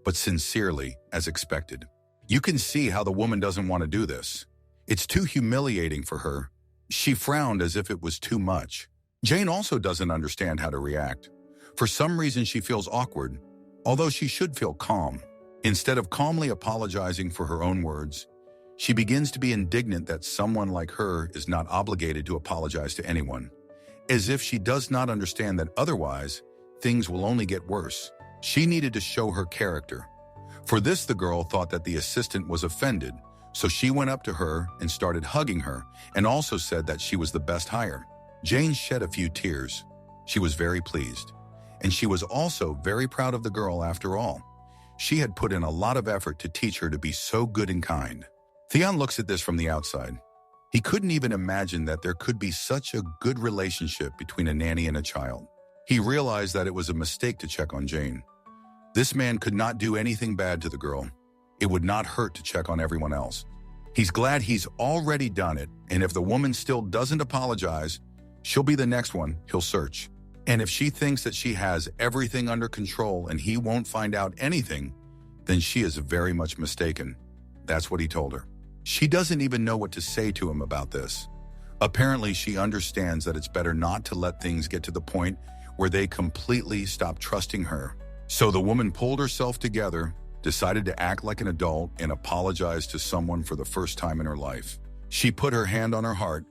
but sincerely as expected. You can see how the woman doesn't want to do this. It's too humiliating for her, She frowned as if it was too much. Jane also doesn't understand how to react. For some reason, she feels awkward, although she should feel calm. Instead of calmly apologizing for her own words, she begins to be indignant that someone like her is not obligated to apologize to anyone, as if she does not understand that otherwise, things will only get worse. She needed to show her character. For this, the girl thought that the assistant was offended, so she went up to her and started hugging her and also said that she was the best hire. Jane shed a few tears. She was very pleased, and she was also very proud of the girl after all. She had put in a lot of effort to teach her to be so good and kind. Theon looks at this from the outside. He couldn't even imagine that there could be such a good relationship between a nanny and a child. He realized that it was a mistake to check on Jane. This man could not do anything bad to the girl. It would not hurt to check on everyone else. He's glad he's already done it, and if the woman still doesn't apologize, she'll be the next one he'll search. And if she thinks that she has everything under control and he won't find out anything, then she is very much mistaken. That's what he told her. She doesn't even know what to say to him about this. Apparently, she understands that it's better not to let things get to the point where they completely stop trusting her. So the woman pulled herself together, decided to act like an adult, and apologize to someone for the first time in her life. She put her hand on her heart,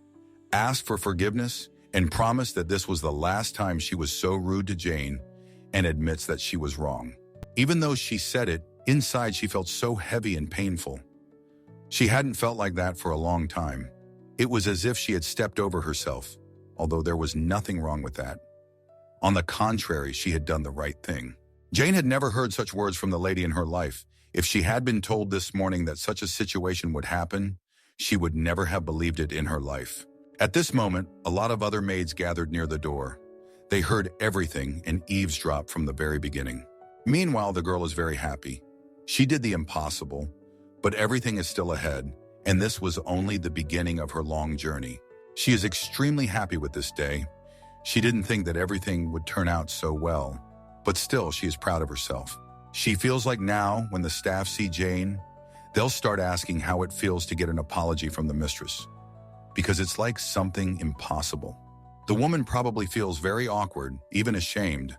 asked for forgiveness, and promised that this was the last time she was so rude to Jane, and admits that she was wrong. Even though she said it, inside she felt so heavy and painful. She hadn't felt like that for a long time. It was as if she had stepped over herself, although there was nothing wrong with that. On the contrary, she had done the right thing. Jane had never heard such words from the lady in her life. If she had been told this morning that such a situation would happen, she would never have believed it in her life. At this moment, a lot of other maids gathered near the door. They heard everything and eavesdropped from the very beginning. Meanwhile, the girl is very happy. She did the impossible, but everything is still ahead, and this was only the beginning of her long journey. She is extremely happy with this day. She didn't think that everything would turn out so well, but still she is proud of herself. She feels like now, when the staff see Jane, they'll start asking how it feels to get an apology from the mistress, because it's like something impossible. The woman probably feels very awkward, even ashamed,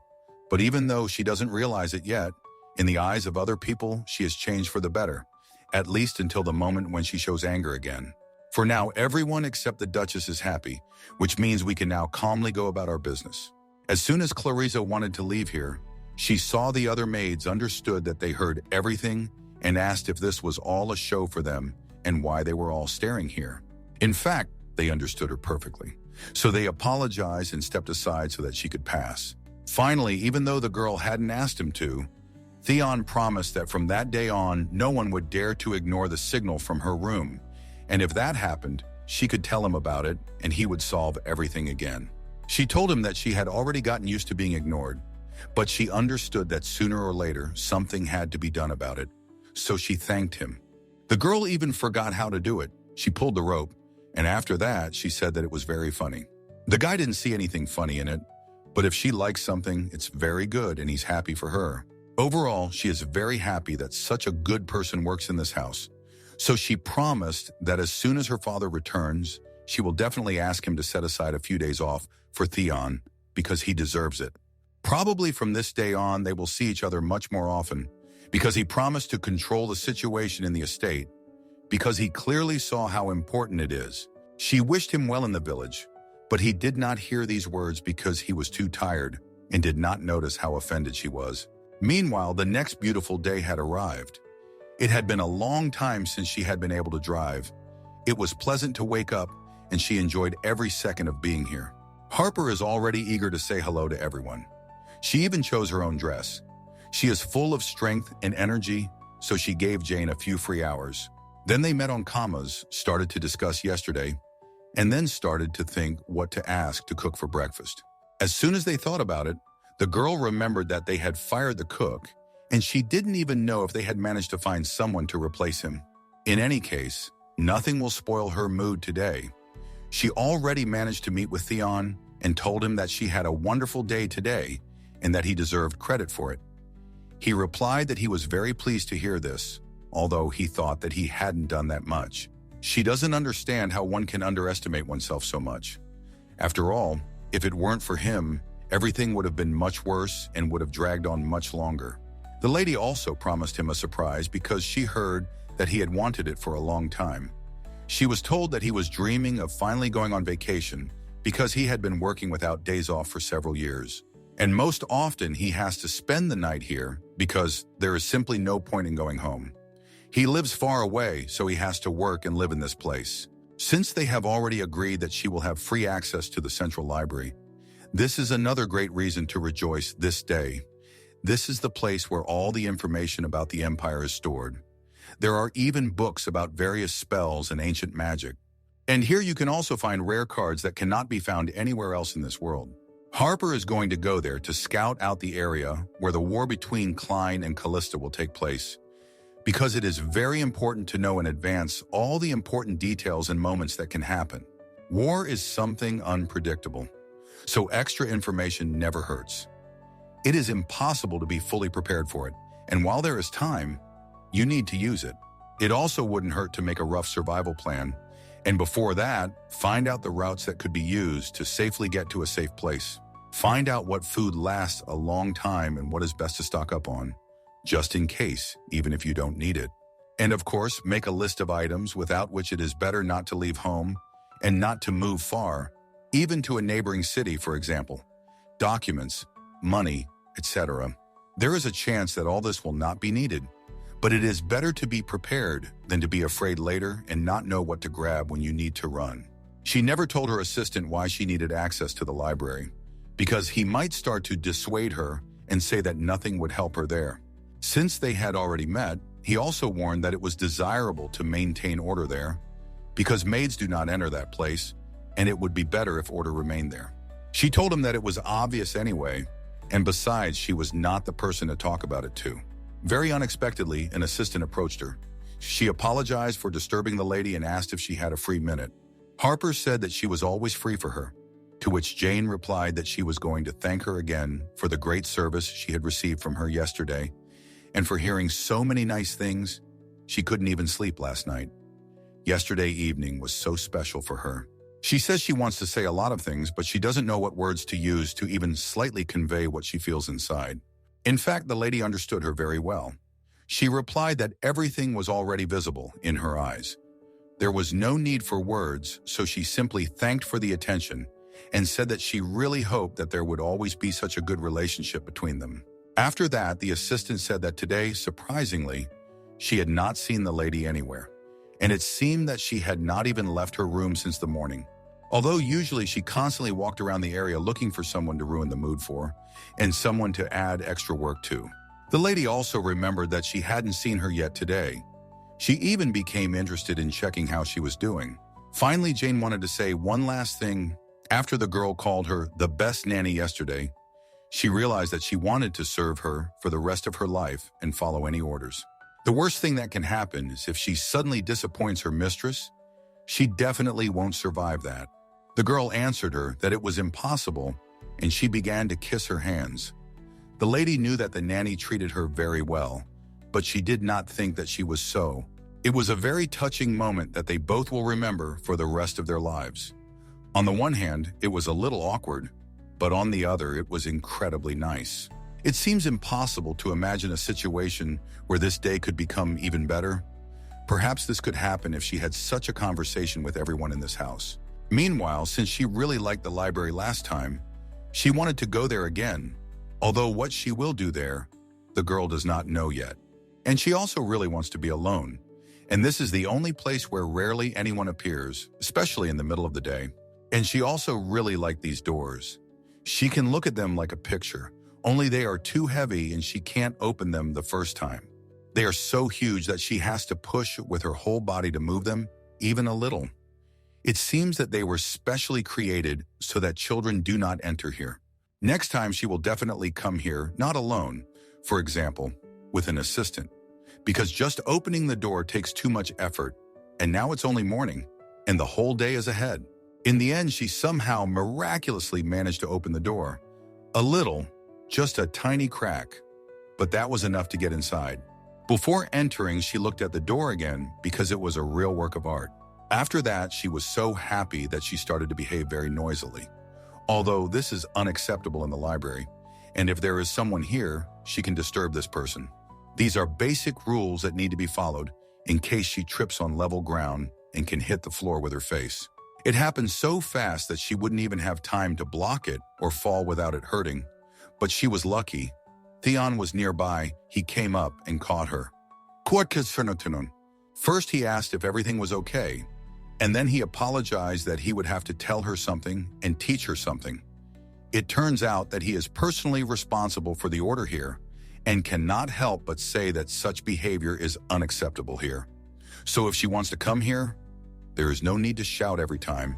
but even though she doesn't realize it yet, in the eyes of other people, she has changed for the better, at least until the moment when she shows anger again. For now, everyone except the Duchess is happy, which means we can now calmly go about our business. As soon as Clarissa wanted to leave here, she saw the other maids understood that they heard everything and asked if this was all a show for them and why they were all staring here. In fact, they understood her perfectly. So they apologized and stepped aside so that she could pass. Finally, even though the girl hadn't asked him to, Theon promised that from that day on, no one would dare to ignore the signal from her room. And if that happened, she could tell him about it and he would solve everything again. She told him that she had already gotten used to being ignored, but she understood that sooner or later something had to be done about it. So she thanked him. The girl even forgot how to do it. She pulled the rope, and after that, she said that it was very funny. The guy didn't see anything funny in it, but if she likes something, it's very good and he's happy for her. Overall, she is very happy that such a good person works in this house. So she promised that as soon as her father returns, she will definitely ask him to set aside a few days off for Theon because he deserves it. Probably from this day on, they will see each other much more often because he promised to control the situation in the estate, because he clearly saw how important it is. She wished him well in the village, but he did not hear these words because he was too tired and did not notice how offended she was. Meanwhile, the next beautiful day had arrived. It had been a long time since she had been able to drive. It was pleasant to wake up, and she enjoyed every second of being here. Harper is already eager to say hello to everyone. She even chose her own dress. She is full of strength and energy, so she gave Jane a few free hours. Then they met on commas, started to discuss yesterday, and then started to think what to ask to cook for breakfast. As soon as they thought about it, the girl remembered that they had fired the cook, and she didn't even know if they had managed to find someone to replace him. In any case, nothing will spoil her mood today. She already managed to meet with Theon and told him that she had a wonderful day today and that he deserved credit for it. He replied that he was very pleased to hear this, although he thought that he hadn't done that much. She doesn't understand how one can underestimate oneself so much. After all, if it weren't for him, everything would have been much worse and would have dragged on much longer. The lady also promised him a surprise because she heard that he had wanted it for a long time. She was told that he was dreaming of finally going on vacation because he had been working without days off for several years. And most often he has to spend the night here because there is simply no point in going home. He lives far away, so he has to work and live in this place. Since they have already agreed that she will have free access to the central library, this is another great reason to rejoice this day. This is the place where all the information about the Empire is stored. There are even books about various spells and ancient magic. And here you can also find rare cards that cannot be found anywhere else in this world. Harper is going to go there to scout out the area where the war between Klein and Callista will take place, because it is very important to know in advance all the important details and moments that can happen. War is something unpredictable, so extra information never hurts. It is impossible to be fully prepared for it, and while there is time, you need to use it. It also wouldn't hurt to make a rough survival plan, and before that, find out the routes that could be used to safely get to a safe place. Find out what food lasts a long time and what is best to stock up on, just in case, even if you don't need it. And of course, make a list of items without which it is better not to leave home and not to move far, even to a neighboring city, for example. Documents, money, etc. There is a chance that all this will not be needed, but it is better to be prepared than to be afraid later and not know what to grab when you need to run. She never told her assistant why she needed access to the library, because he might start to dissuade her and say that nothing would help her there. Since they had already met, he also warned that it was desirable to maintain order there, because maids do not enter that place, and it would be better if order remained there. She told him that it was obvious anyway, and besides, she was not the person to talk about it to. Very unexpectedly, an assistant approached her. She apologized for disturbing the lady and asked if she had a free minute. Harper said that she was always free for her, to which Jane replied that she was going to thank her again for the great service she had received from her yesterday, and for hearing so many nice things. She couldn't even sleep last night. Yesterday evening was so special for her. She says she wants to say a lot of things, but she doesn't know what words to use to even slightly convey what she feels inside. In fact, the lady understood her very well. She replied that everything was already visible in her eyes. There was no need for words, so she simply thanked for the attention and said that she really hoped that there would always be such a good relationship between them. After that, the assistant said that today, surprisingly, she had not seen the lady anywhere, and it seemed that she had not even left her room since the morning. Although usually she constantly walked around the area looking for someone to ruin the mood for, and someone to add extra work to. The lady also remembered that she hadn't seen her yet today. She even became interested in checking how she was doing. Finally, Jane wanted to say one last thing. After the girl called her the best nanny yesterday, she realized that she wanted to serve her for the rest of her life and follow any orders. The worst thing that can happen is if she suddenly disappoints her mistress, she definitely won't survive that. The girl answered her that it was impossible, and she began to kiss her hands. The lady knew that the nanny treated her very well, but she did not think that she was so. It was a very touching moment that they both will remember for the rest of their lives. On the one hand, it was a little awkward, but on the other, it was incredibly nice. It seems impossible to imagine a situation where this day could become even better. Perhaps this could happen if she had such a conversation with everyone in this house. Meanwhile, since she really liked the library last time, she wanted to go there again, although what she will do there, the girl does not know yet. And she also really wants to be alone, and this is the only place where rarely anyone appears, especially in the middle of the day. And she also really liked these doors. She can look at them like a picture, only they are too heavy and she can't open them the first time. They are so huge that she has to push with her whole body to move them, even a little. It seems that they were specially created so that children do not enter here. Next time she will definitely come here, not alone, for example, with an assistant, because just opening the door takes too much effort, and now it's only morning, and the whole day is ahead. In the end, she somehow miraculously managed to open the door. A little, just a tiny crack, but that was enough to get inside. Before entering, she looked at the door again because it was a real work of art. After that, she was so happy that she started to behave very noisily. Although this is unacceptable in the library, and if there is someone here, she can disturb this person. These are basic rules that need to be followed in case she trips on level ground and can hit the floor with her face. It happened so fast that she wouldn't even have time to block it or fall without it hurting. But she was lucky. Theon was nearby. He came up and caught her. First, he asked if everything was okay, and then he apologized that he would have to tell her something and teach her something. It turns out that he is personally responsible for the order here and cannot help but say that such behavior is unacceptable here. So if she wants to come here, there is no need to shout every time,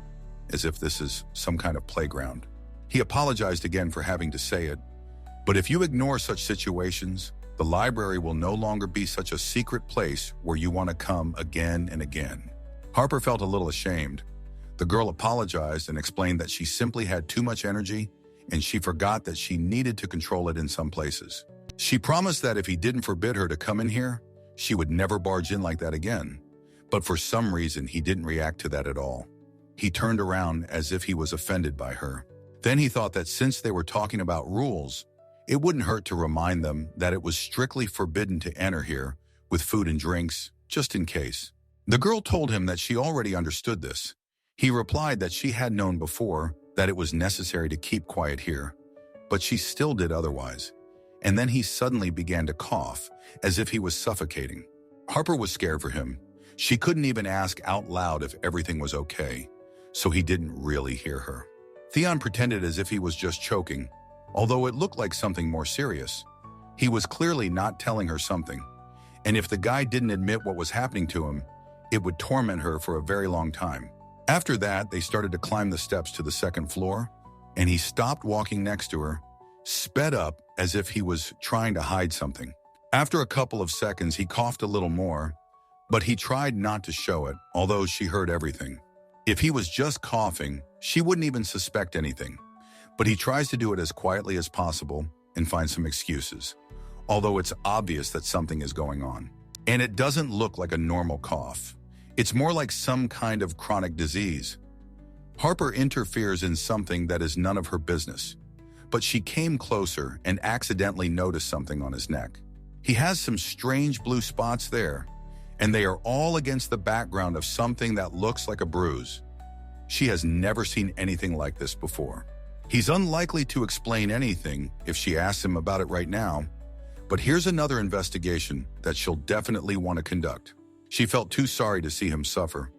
as if this is some kind of playground. He apologized again for having to say it, but if you ignore such situations, the library will no longer be such a secret place where you want to come again and again. Harper felt a little ashamed. The girl apologized and explained that she simply had too much energy and she forgot that she needed to control it in some places. She promised that if he didn't forbid her to come in here, she would never barge in like that again. But for some reason, he didn't react to that at all. He turned around as if he was offended by her. Then he thought that since they were talking about rules, it wouldn't hurt to remind them that it was strictly forbidden to enter here with food and drinks, just in case. The girl told him that she already understood this. He replied that she had known before that it was necessary to keep quiet here, but she still did otherwise. And then he suddenly began to cough, as if he was suffocating. Harper was scared for him. She couldn't even ask out loud if everything was okay, so he didn't really hear her. Theon pretended as if he was just choking, although it looked like something more serious. He was clearly not telling her something, and if the guy didn't admit what was happening to him, it would torment her for a very long time. After that, they started to climb the steps to the second floor, and he stopped walking next to her, sped up as if he was trying to hide something. After a couple of seconds, he coughed a little more, but he tried not to show it, although she heard everything. If he was just coughing, she wouldn't even suspect anything, but he tries to do it as quietly as possible and find some excuses, although it's obvious that something is going on. And it doesn't look like a normal cough. It's more like some kind of chronic disease. Harper interferes in something that is none of her business, but she came closer and accidentally noticed something on his neck. He has some strange blue spots there, and they are all against the background of something that looks like a bruise. She has never seen anything like this before. He's unlikely to explain anything if she asks him about it right now, but here's another investigation that she'll definitely want to conduct. She felt too sorry to see him suffer.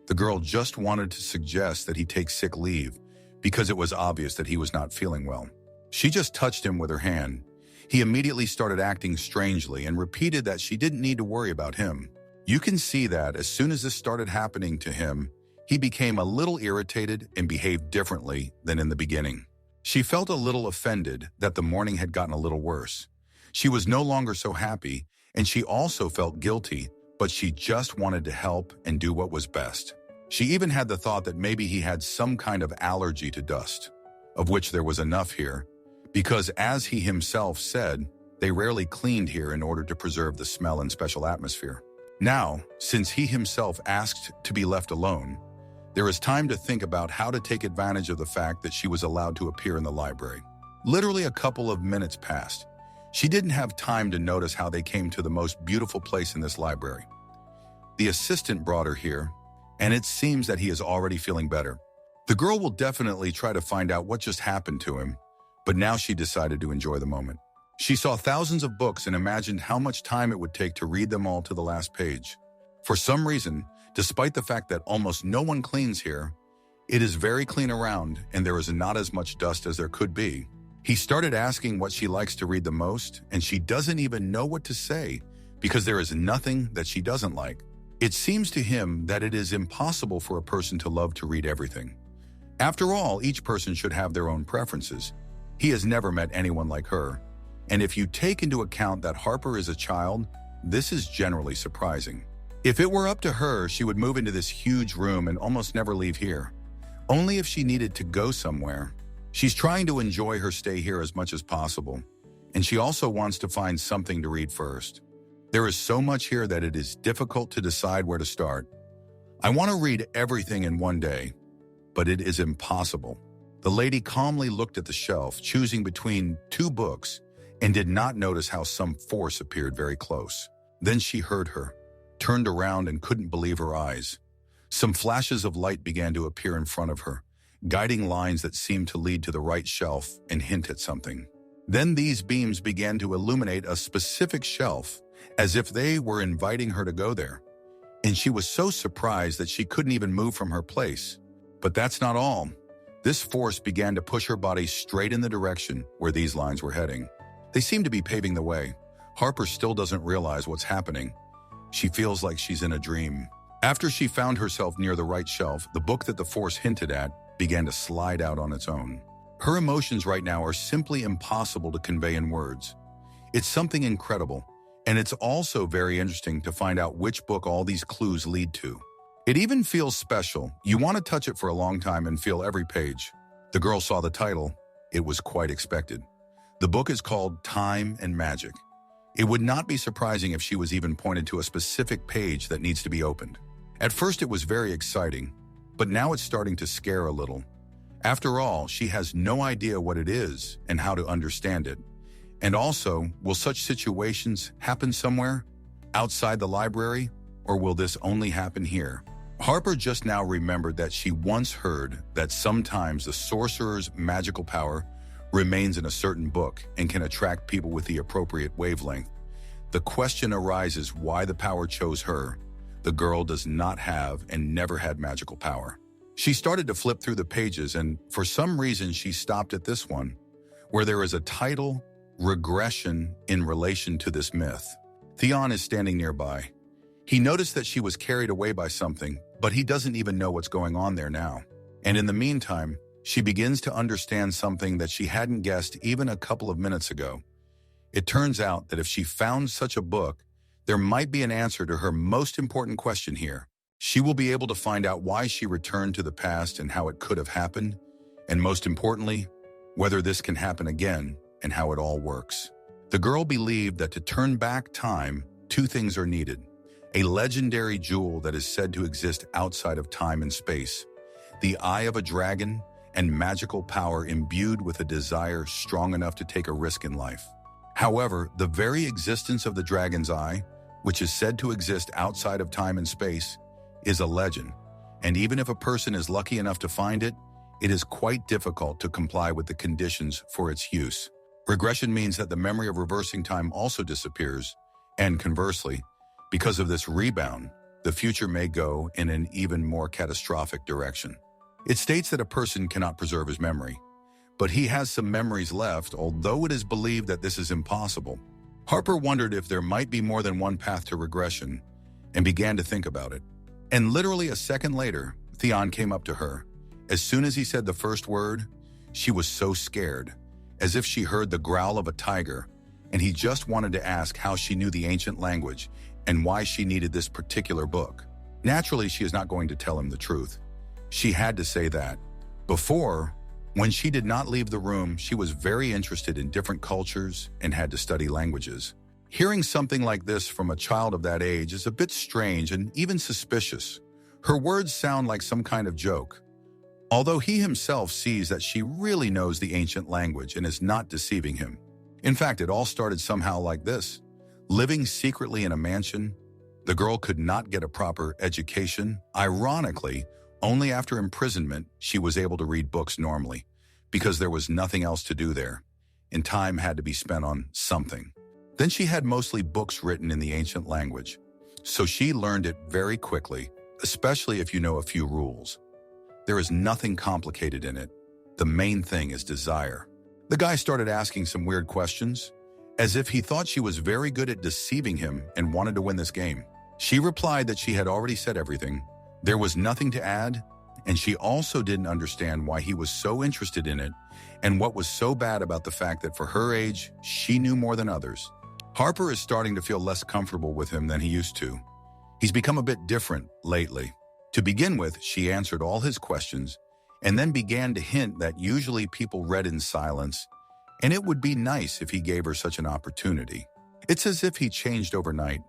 The girl just wanted to suggest that he take sick leave because it was obvious that he was not feeling well. She just touched him with her hand. He immediately started acting strangely and repeated that she didn't need to worry about him. You can see that as soon as this started happening to him, he became a little irritated and behaved differently than in the beginning. She felt a little offended that the morning had gotten a little worse. She was no longer so happy, and she also felt guilty, but she just wanted to help and do what was best. She even had the thought that maybe he had some kind of allergy to dust, of which there was enough here, because as he himself said, they rarely cleaned here in order to preserve the smell and special atmosphere. Now, since he himself asked to be left alone, there is time to think about how to take advantage of the fact that she was allowed to appear in the library. Literally a couple of minutes passed. She didn't have time to notice how they came to the most beautiful place in this library. The assistant brought her here, and it seems that he is already feeling better. The girl will definitely try to find out what just happened to him, but now she decided to enjoy the moment. She saw thousands of books and imagined how much time it would take to read them all to the last page. For some reason, despite the fact that almost no one cleans here, it is very clean around and there is not as much dust as there could be. He started asking what she likes to read the most, and she doesn't even know what to say because there is nothing that she doesn't like. It seems to him that it is impossible for a person to love to read everything. After all, each person should have their own preferences. He has never met anyone like her, and if you take into account that Harper is a child, this is generally surprising. If it were up to her, she would move into this huge room and almost never leave here. Only if she needed to go somewhere. She's trying to enjoy her stay here as much as possible, and she also wants to find something to read first. There is so much here that it is difficult to decide where to start. I want to read everything in one day, but it is impossible. The lady calmly looked at the shelf, choosing between two books, and did not notice how some force appeared very close. Then she heard her, turned around and couldn't believe her eyes. Some flashes of light began to appear in front of her, guiding lines that seemed to lead to the right shelf and hint at something. Then these beams began to illuminate a specific shelf, as if they were inviting her to go there. And she was so surprised that she couldn't even move from her place. But that's not all. This force began to push her body straight in the direction where these lines were heading. They seem to be paving the way. Harper still doesn't realize what's happening. She feels like she's in a dream. After she found herself near the right shelf, the book that the force hinted at began to slide out on its own. Her emotions right now are simply impossible to convey in words. It's something incredible, and it's also very interesting to find out which book all these clues lead to. It even feels special. You want to touch it for a long time and feel every page. The girl saw the title. It was quite expected. The book is called Time and Magic. It would not be surprising if she was even pointed to a specific page that needs to be opened. At first it was very exciting, but now it's starting to scare a little. After all, she has no idea what it is and how to understand it. And also, will such situations happen somewhere? Outside the library? Or will this only happen here? Harper just now remembered that she once heard that sometimes the sorcerer's magical power remains in a certain book and can attract people with the appropriate wavelength. The question arises why the power chose her. The girl does not have and never had magical power. She started to flip through the pages, and for some reason she stopped at this one, where there is a title, Regression, in relation to this myth. Theon is standing nearby. He noticed that she was carried away by something, but he doesn't even know what's going on there now. And in the meantime, she begins to understand something that she hadn't guessed even a couple of minutes ago. It turns out that if she found such a book, there might be an answer to her most important question here. She will be able to find out why she returned to the past and how it could have happened, and most importantly, whether this can happen again and how it all works. The girl believed that to turn back time, two things are needed: a legendary jewel that is said to exist outside of time and space, the eye of a dragon, and magical power imbued with a desire strong enough to take a risk in life. However, the very existence of the dragon's eye, which is said to exist outside of time and space, is a legend, and even if a person is lucky enough to find it, it is quite difficult to comply with the conditions for its use. Regression means that the memory of reversing time also disappears, and conversely, because of this rebound, the future may go in an even more catastrophic direction. It states that a person cannot preserve his memory, but he has some memories left, although it is believed that this is impossible. Harper wondered if there might be more than one path to regression, and began to think about it. And literally a second later, Theon came up to her. As soon as he said the first word, she was so scared, as if she heard the growl of a tiger, and he just wanted to ask how she knew the ancient language and why she needed this particular book. Naturally, she is not going to tell him the truth. She had to say that. Before, when she did not leave the room, she was very interested in different cultures and had to study languages. Hearing something like this from a child of that age is a bit strange and even suspicious. Her words sound like some kind of joke, although he himself sees that she really knows the ancient language and is not deceiving him. In fact, it all started somehow like this. Living secretly in a mansion, the girl could not get a proper education. Ironically, only after imprisonment, she was able to read books normally, because there was nothing else to do there, and time had to be spent on something. Then she had mostly books written in the ancient language, so she learned it very quickly, especially if you know a few rules. There is nothing complicated in it. The main thing is desire. The guy started asking some weird questions, as if he thought she was very good at deceiving him and wanted to win this game. She replied that she had already said everything. There was nothing to add, and she also didn't understand why he was so interested in it and what was so bad about the fact that for her age, she knew more than others. Harper is starting to feel less comfortable with him than he used to. He's become a bit different lately. To begin with, she answered all his questions and then began to hint that usually people read in silence, and it would be nice if he gave her such an opportunity. It's as if he changed overnight,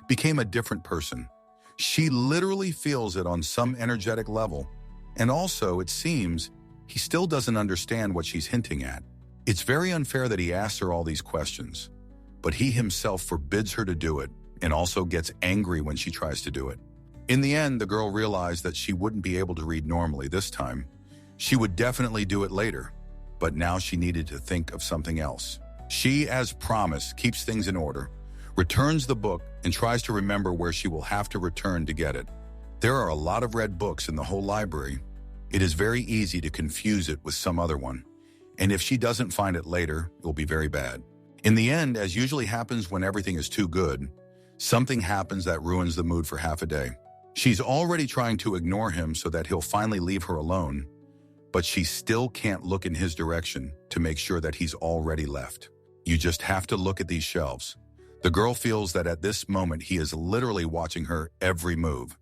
became a different person. She literally feels it on some energetic level, and also, it seems, he still doesn't understand what she's hinting at. It's very unfair that he asks her all these questions, but he himself forbids her to do it and also gets angry when she tries to do it. In the end, the girl realized that she wouldn't be able to read normally this time. She would definitely do it later, but now she needed to think of something else. She, as promised, keeps things in order, returns the book, and tries to remember where she will have to return to get it. There are a lot of red books in the whole library. It is very easy to confuse it with some other one, and if she doesn't find it later, it will be very bad. In the end, as usually happens when everything is too good, something happens that ruins the mood for half a day. She's already trying to ignore him so that he'll finally leave her alone, but she still can't look in his direction to make sure that he's already left. You just have to look at these shelves. The girl feels that at this moment he is literally watching her every move,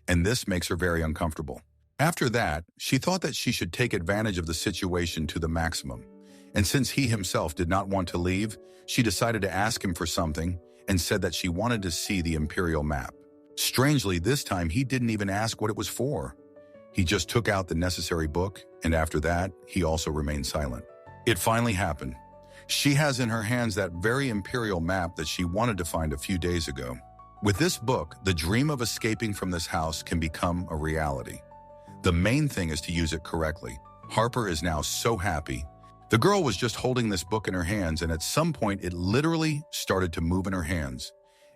and this makes her very uncomfortable. After that, she thought that she should take advantage of the situation to the maximum, and since he himself did not want to leave, she decided to ask him for something and said that she wanted to see the imperial map. Strangely, this time he didn't even ask what it was for. He just took out the necessary book, and after that, he also remained silent. It finally happened. She has in her hands that very imperial map that she wanted to find a few days ago. With this book, the dream of escaping from this house can become a reality. The main thing is to use it correctly. Harper is now so happy. The girl was just holding this book in her hands, and at some point it literally started to move in her hands.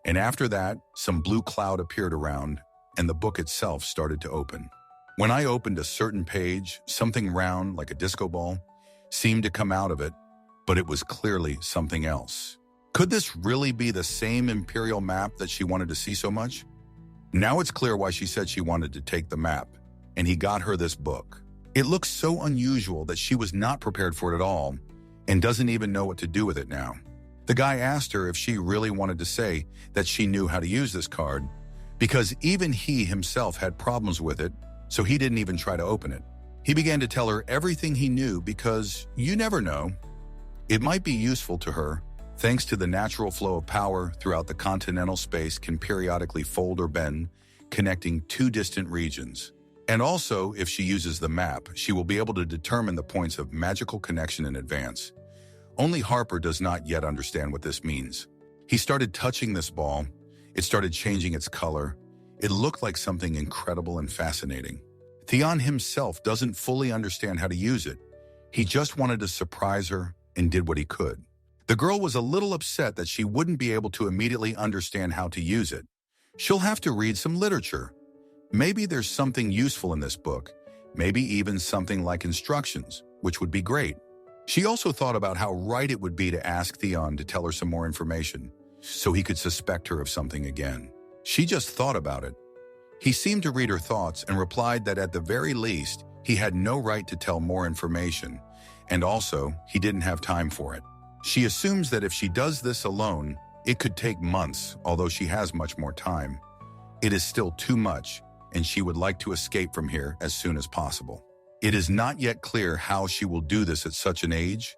And after that, some blue cloud appeared around, and the book itself started to open. When I opened a certain page, something round, like a disco ball, seemed to come out of it, but it was clearly something else. Could this really be the same imperial map that she wanted to see so much? Now it's clear why she said she wanted to take the map, and he got her this book. It looks so unusual that she was not prepared for it at all, and doesn't even know what to do with it now. The guy asked her if she really wanted to say that she knew how to use this card, because even he himself had problems with it, so he didn't even try to open it. He began to tell her everything he knew because, you never know, it might be useful to her. Thanks to the natural flow of power throughout the continental space can periodically fold or bend, connecting two distant regions. And also, if she uses the map, she will be able to determine the points of magical connection in advance. Only Harper does not yet understand what this means. He started touching this ball. It started changing its color. It looked like something incredible and fascinating. Theon himself doesn't fully understand how to use it. He just wanted to surprise her and did what he could. The girl was a little upset that she wouldn't be able to immediately understand how to use it. She'll have to read some literature. Maybe there's something useful in this book, maybe even something like instructions, which would be great. She also thought about how right it would be to ask Theon to tell her some more information, so he could suspect her of something again. She just thought about it. He seemed to read her thoughts and replied that at the very least, he had no right to tell more information, and also, he didn't have time for it. She assumes that if she does this alone, it could take months, although she has much more time. It is still too much, and she would like to escape from here as soon as possible. It is not yet clear how she will do this at such an age.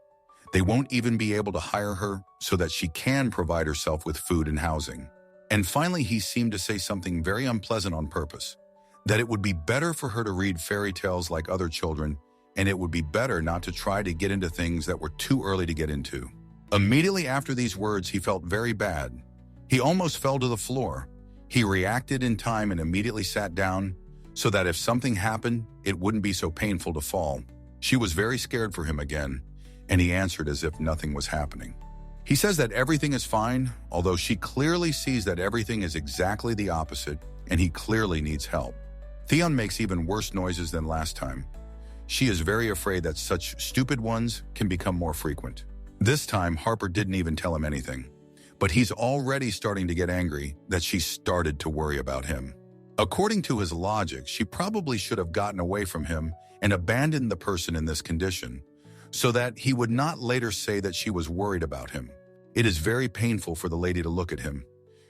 They won't even be able to hire her so that she can provide herself with food and housing. And finally, he seemed to say something very unpleasant on purpose, that it would be better for her to read fairy tales like other children, and it would be better not to try to get into things that were too early to get into. Immediately after these words, he felt very bad. He almost fell to the floor. He reacted in time and immediately sat down so that if something happened, it wouldn't be so painful to fall. She was very scared for him again, and he answered as if nothing was happening. He says that everything is fine, although she clearly sees that everything is exactly the opposite, and he clearly needs help. Theon makes even worse noises than last time. She is very afraid that such stupid ones can become more frequent. This time, Harper didn't even tell him anything, but he's already starting to get angry that she started to worry about him. According to his logic, she probably should have gotten away from him and abandoned the person in this condition, so that he would not later say that she was worried about him. It is very painful for the lady to look at him.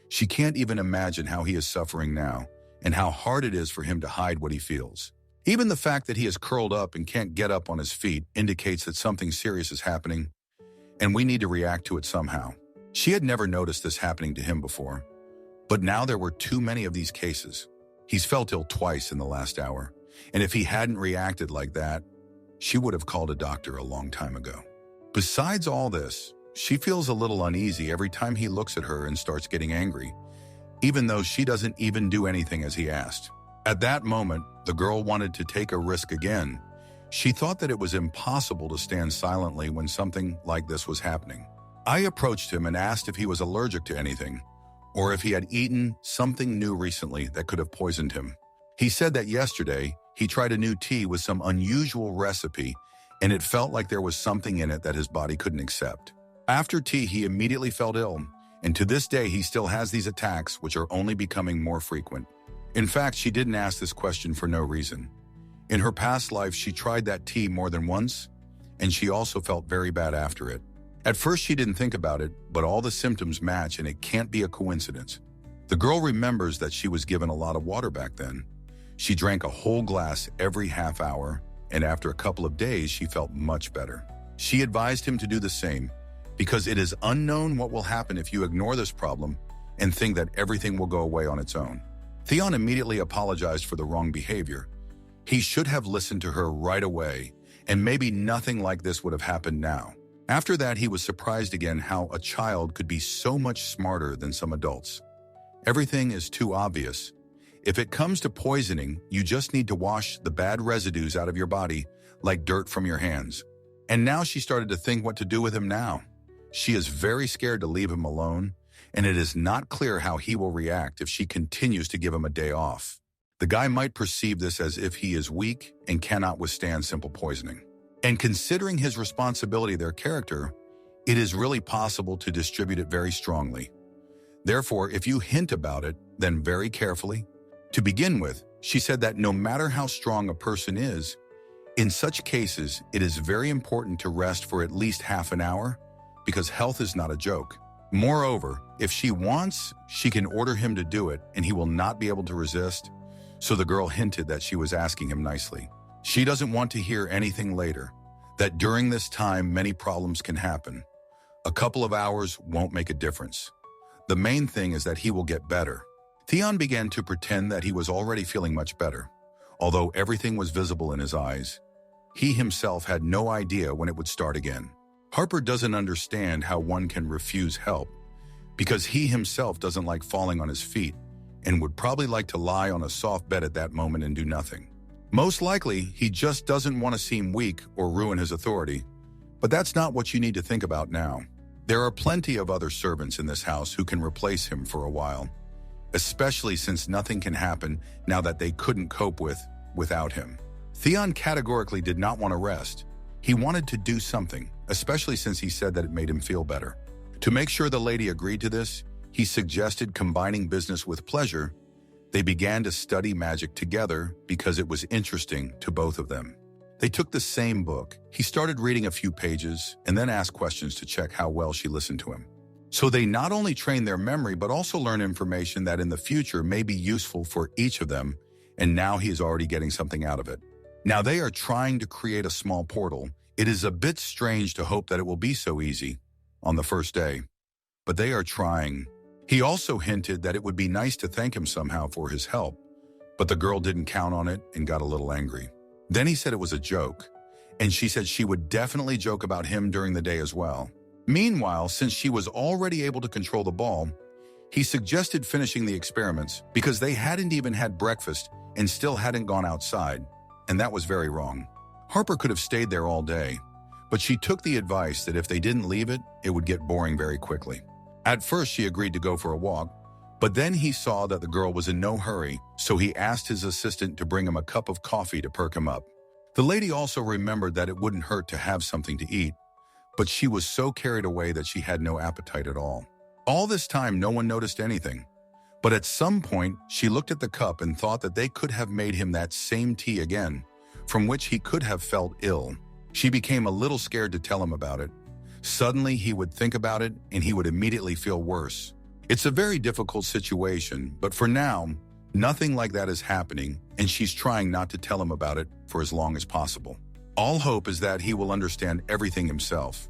She can't even imagine how he is suffering now, and how hard it is for him to hide what he feels. Even the fact that he is curled up and can't get up on his feet indicates that something serious is happening, and we need to react to it somehow. She had never noticed this happening to him before, But now there were too many of these cases. He's felt ill twice in the last hour, and if he hadn't reacted like that, she would have called a doctor a long time ago. Besides all this, she feels a little uneasy every time he looks at her and starts getting angry, even though she doesn't even do anything as he asked. At that moment, the girl wanted to take a risk again. She thought that it was impossible to stand silently when something like this was happening. I approached him and asked if he was allergic to anything, or if he had eaten something new recently that could have poisoned him. He said that yesterday, he tried a new tea with some unusual recipe, and it felt like there was something in it that his body couldn't accept. After tea, he immediately felt ill, and to this day, he still has these attacks, which are only becoming more frequent. In fact, she didn't ask this question for no reason. In her past life, she tried that tea more than once, and she also felt very bad after it. At first, she didn't think about it, but all the symptoms match, and it can't be a coincidence. The girl remembers that she was given a lot of water back then. She drank a whole glass every half hour, and after a couple of days, she felt much better. She advised him to do the same, because it is unknown what will happen if you ignore this problem and think that everything will go away on its own. Theon immediately apologized for the wrong behavior. He should have listened to her right away, and maybe nothing like this would have happened now. After that, he was surprised again how a child could be so much smarter than some adults. Everything is too obvious. If it comes to poisoning, you just need to wash the bad residues out of your body like dirt from your hands. And now she started to think what to do with him now. She is very scared to leave him alone, and it is not clear how he will react if she continues to give him a day off. The guy might perceive this as if he is weak and cannot withstand simple poisoning. And considering his responsibility, their character, it is really possible to distribute it very strongly. Therefore, if you hint about it, then very carefully. To begin with, she said that no matter how strong a person is, in such cases, it is very important to rest for at least half an hour, because health is not a joke. Moreover, if she wants, she can order him to do it, and he will not be able to resist. So the girl hinted that she was asking him nicely. She doesn't want to hear anything later, that during this time many problems can happen. A couple of hours won't make a difference. The main thing is that he will get better. Theon began to pretend that he was already feeling much better. Although everything was visible in his eyes, he himself had no idea when it would start again. Harper doesn't understand how one can refuse help, because he himself doesn't like falling on his feet and would probably like to lie on a soft bed at that moment and do nothing. Most likely, he just doesn't want to seem weak or ruin his authority, but that's not what you need to think about now. There are plenty of other servants in this house who can replace him for a while, especially since nothing can happen now that they couldn't cope without him. Theon categorically did not want to rest. He wanted to do something, especially since he said that it made him feel better. To make sure the lady agreed to this, he suggested combining business with pleasure. They began to study magic together because it was interesting to both of them. They took the same book. He started reading a few pages and then asked questions to check how well she listened to him. So they not only train their memory, but also learn information that in the future may be useful for each of them, and now he is already getting something out of it. Now they are trying to create a small portal. It is a bit strange to hope that it will be so easy on the first day, but they are trying. He also hinted that it would be nice to thank him somehow for his help, but the girl didn't count on it and got a little angry. Then he said it was a joke, and she said she would definitely joke about him during the day as well. Meanwhile, since she was already able to control the ball, he suggested finishing the experiments because they hadn't even had breakfast and still hadn't gone outside, and that was very wrong. Harper could have stayed there all day, but she took the advice that if they didn't leave it, it would get boring very quickly. At first, she agreed to go for a walk, but then he saw that the girl was in no hurry, so he asked his assistant to bring him a cup of coffee to perk him up. The lady also remembered that it wouldn't hurt to have something to eat, but she was so carried away that she had no appetite at all. All this time, no one noticed anything. But at some point, she looked at the cup and thought that they could have made him that same tea again, from which he could have felt ill. She became a little scared to tell him about it. Suddenly, he would think about it and he would immediately feel worse. It's a very difficult situation, but for now, nothing like that is happening, and she's trying not to tell him about it for as long as possible. All hope is that he will understand everything himself,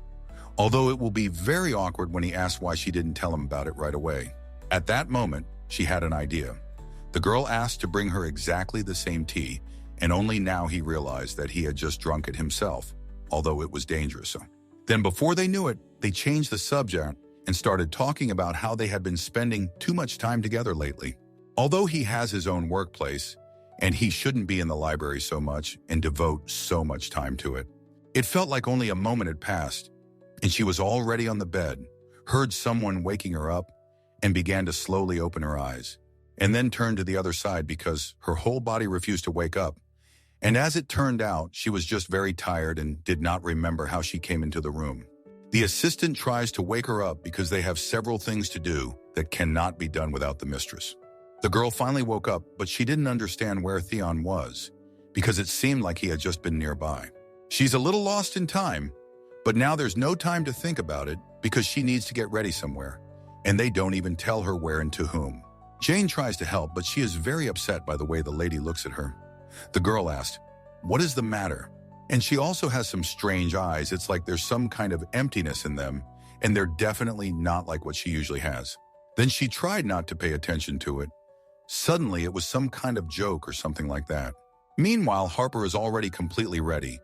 although it will be very awkward when he asks why she didn't tell him about it right away. At that moment, she had an idea. The girl asked to bring her exactly the same tea, and only now he realized that he had just drunk it himself, although it was dangerous. Then before they knew it, they changed the subject and started talking about how they had been spending too much time together lately. Although he has his own workplace, and he shouldn't be in the library so much and devote so much time to it, it felt like only a moment had passed, and she was already on the bed, heard someone waking her up, and began to slowly open her eyes, and then turned to the other side because her whole body refused to wake up. And as it turned out, she was just very tired and did not remember how she came into the room. The assistant tries to wake her up because they have several things to do that cannot be done without the mistress. The girl finally woke up, but she didn't understand where Theon was because it seemed like he had just been nearby. She's a little lost in time, but now there's no time to think about it because she needs to get ready somewhere, and they don't even tell her where and to whom. Jane tries to help, but she is very upset by the way the lady looks at her. The girl asked, "What is the matter?" And she also has some strange eyes. It's like there's some kind of emptiness in them, and they're definitely not like what she usually has. Then she tried not to pay attention to it. Suddenly, it was some kind of joke or something like that. Meanwhile, Harper is already completely ready.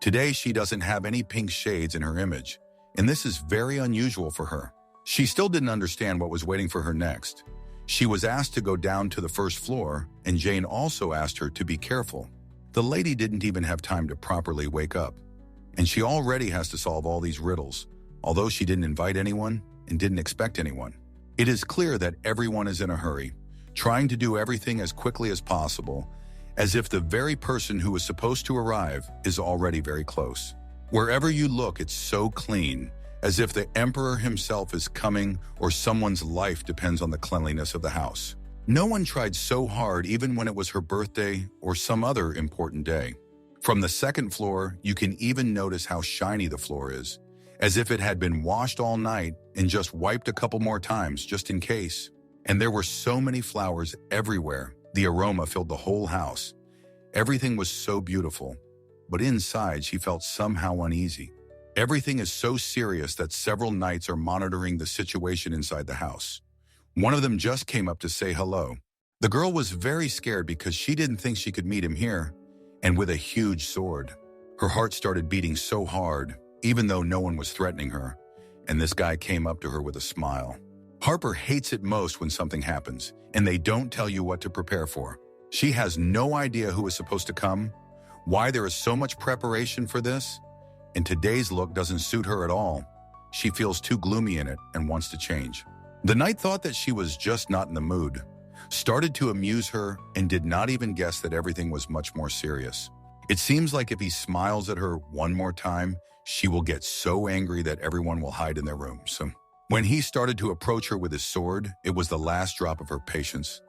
Today, she doesn't have any pink shades in her image, and this is very unusual for her. She still didn't understand what was waiting for her next. She was asked to go down to the first floor, and Jane also asked her to be careful. The lady didn't even have time to properly wake up, and she already has to solve all these riddles, although she didn't invite anyone and didn't expect anyone. It is clear that everyone is in a hurry, trying to do everything as quickly as possible, as if the very person who was supposed to arrive is already very close. Wherever you look, it's so clean, as if the emperor himself is coming or someone's life depends on the cleanliness of the house. No one tried so hard even when it was her birthday or some other important day. From the second floor, you can even notice how shiny the floor is, as if it had been washed all night and just wiped a couple more times just in case. And there were so many flowers everywhere. The aroma filled the whole house. Everything was so beautiful, but inside she felt somehow uneasy. Everything is so serious that several knights are monitoring the situation inside the house. One of them just came up to say hello. The girl was very scared because she didn't think she could meet him here, and with a huge sword. Her heart started beating so hard, even though no one was threatening her, and this guy came up to her with a smile. Harper hates it most when something happens, and they don't tell you what to prepare for. She has no idea who is supposed to come, why there is so much preparation for this, and today's look doesn't suit her at all. She feels too gloomy in it and wants to change. The knight thought that she was just not in the mood, started to amuse her, and did not even guess that everything was much more serious. It seems like if he smiles at her one more time, she will get so angry that everyone will hide in their rooms. When he started to approach her with his sword, it was the last drop of her patience.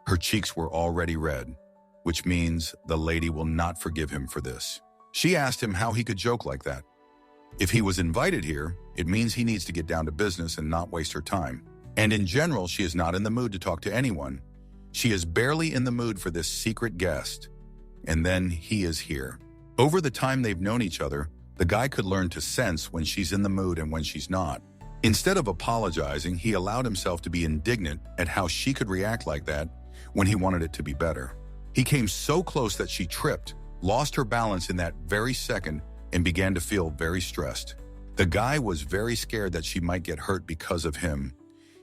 Her cheeks were already red, which means the lady will not forgive him for this. She asked him how he could joke like that. If he was invited here, it means he needs to get down to business and not waste her time. And in general, she is not in the mood to talk to anyone. She is barely in the mood for this secret guest. And then he is here. Over the time they've known each other, the guy could learn to sense when she's in the mood and when she's not. Instead of apologizing, he allowed himself to be indignant at how she could react like that when he wanted it to be better. He came so close that she tripped, lost her balance in that very second, and began to feel very stressed. The guy was very scared that she might get hurt because of him.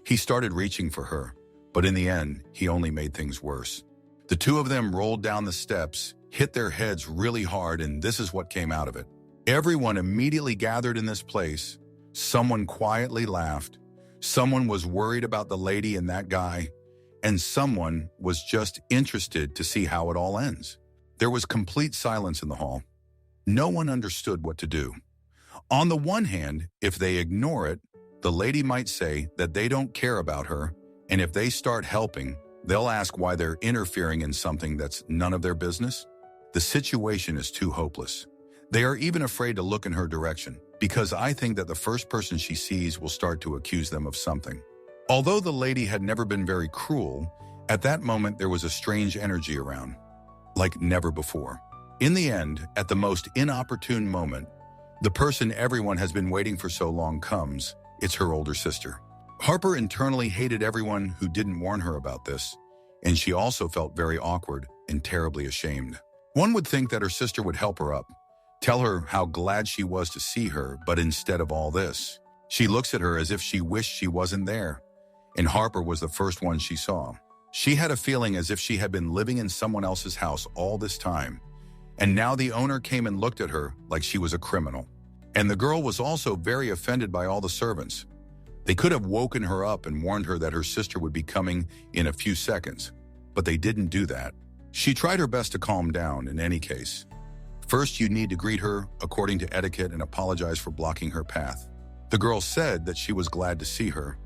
He started reaching for her, but in the end, he only made things worse. The two of them rolled down the steps, hit their heads really hard, and this is what came out of it. Everyone immediately gathered in this place. Someone quietly laughed. Someone was worried about the lady and that guy, and someone was just interested to see how it all ends. There was complete silence in the hall. No one understood what to do. On the one hand, if they ignore it, the lady might say that they don't care about her, and if they start helping, they'll ask why they're interfering in something that's none of their business. The situation is too hopeless. They are even afraid to look in her direction, because I think that the first person she sees will start to accuse them of something. Although the lady had never been very cruel, at that moment there was a strange energy around, like never before. In the end, at the most inopportune moment, the person everyone has been waiting for so long comes. It's her older sister. Harper internally hated everyone who didn't warn her about this, and she also felt very awkward and terribly ashamed. One would think that her sister would help her up, tell her how glad she was to see her, but instead of all this, she looks at her as if she wished she wasn't there, and Harper was the first one she saw. She had a feeling as if she had been living in someone else's house all this time, and now the owner came and looked at her like she was a criminal. And the girl was also very offended by all the servants. They could have woken her up and warned her that her sister would be coming in a few seconds, but they didn't do that. She tried her best to calm down in any case. First, you need to greet her according to etiquette and apologize for blocking her path. The girl said that she was glad to see her,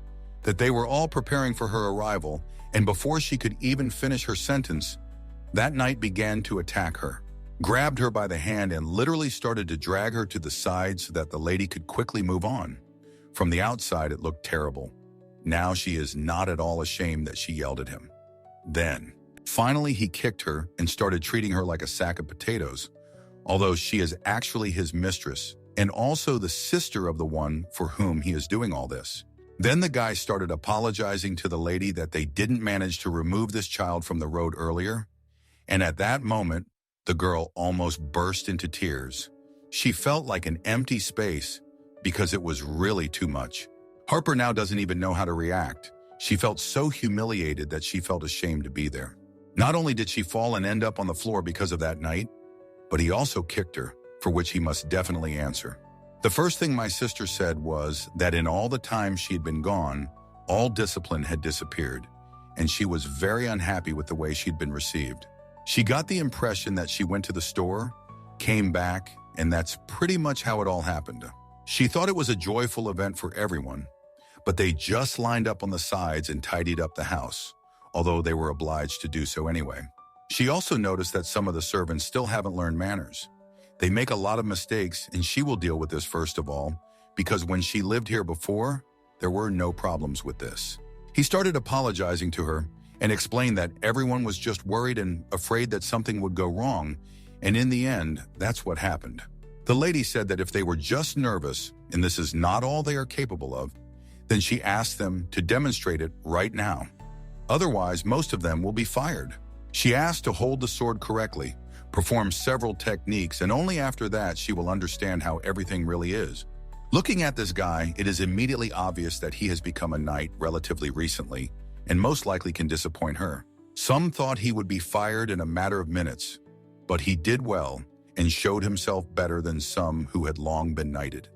that they were all preparing for her arrival, and before she could even finish her sentence, that knight began to attack her, grabbed her by the hand and literally started to drag her to the side so that the lady could quickly move on. From the outside, it looked terrible. Now she is not at all ashamed that she yelled at him. Then, finally, he kicked her and started treating her like a sack of potatoes, although she is actually his mistress and also the sister of the one for whom he is doing all this. Then the guy started apologizing to the lady that they didn't manage to remove this child from the road earlier, and at that moment, the girl almost burst into tears. She felt like an empty space because it was really too much. Harper now doesn't even know how to react. She felt so humiliated that she felt ashamed to be there. Not only did she fall and end up on the floor because of that night, but he also kicked her, for which he must definitely answer. The first thing my sister said was that in all the time she had been gone, all discipline had disappeared, and she was very unhappy with the way she'd been received. She got the impression that she went to the store, came back, and that's pretty much how it all happened. She thought it was a joyful event for everyone, but they just lined up on the sides and tidied up the house, although they were obliged to do so anyway. She also noticed that some of the servants still haven't learned manners. They make a lot of mistakes, and she will deal with this first of all, because when she lived here before, there were no problems with this. He started apologizing to her and explained that everyone was just worried and afraid that something would go wrong, and in the end, that's what happened. The lady said that if they were just nervous, and this is not all they are capable of, then she asked them to demonstrate it right now. Otherwise, most of them will be fired. She asked to hold the sword correctly, perform several techniques, and only after that she will understand how everything really is. Looking at this guy, it is immediately obvious that he has become a knight relatively recently, and most likely can disappoint her. Some thought he would be fired in a matter of minutes, but he did well and showed himself better than some who had long been knighted.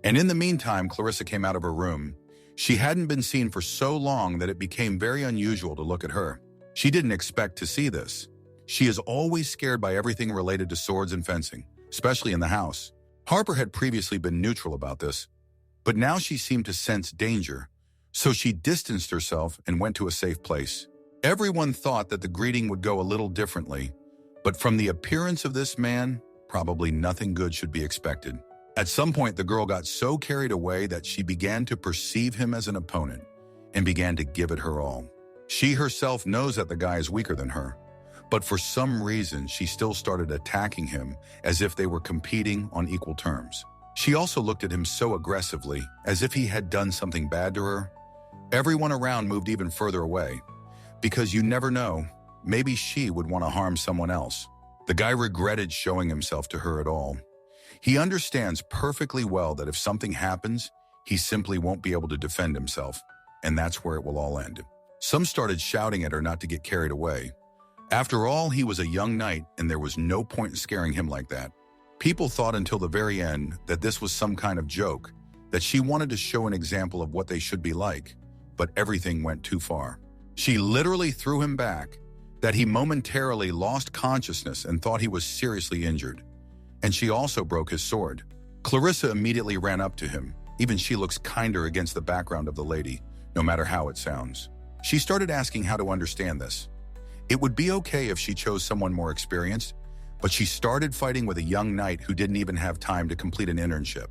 And in the meantime, Clarissa came out of her room. She hadn't been seen for so long that it became very unusual to look at her. She didn't expect to see this. She is always scared by everything related to swords and fencing, especially in the house. Harper had previously been neutral about this, but now she seemed to sense danger, so she distanced herself and went to a safe place. Everyone thought that the greeting would go a little differently, but from the appearance of this man, probably nothing good should be expected. At some point, the girl got so carried away that she began to perceive him as an opponent and began to give it her all. She herself knows that the guy is weaker than her, but for some reason, she still started attacking him as if they were competing on equal terms. She also looked at him so aggressively, as if he had done something bad to her. Everyone around moved even further away, because you never know, maybe she would want to harm someone else. The guy regretted showing himself to her at all. He understands perfectly well that if something happens, he simply won't be able to defend himself, and that's where it will all end. Some started shouting at her not to get carried away. After all, he was a young knight, and there was no point in scaring him like that. People thought until the very end that this was some kind of joke, that she wanted to show an example of what they should be like, but everything went too far. She literally threw him back, that he momentarily lost consciousness and thought he was seriously injured. And she also broke his sword. Clarissa immediately ran up to him. Even she looks kinder against the background of the lady, no matter how it sounds. She started asking how to understand this. It would be okay if she chose someone more experienced, but she started fighting with a young knight who didn't even have time to complete an internship.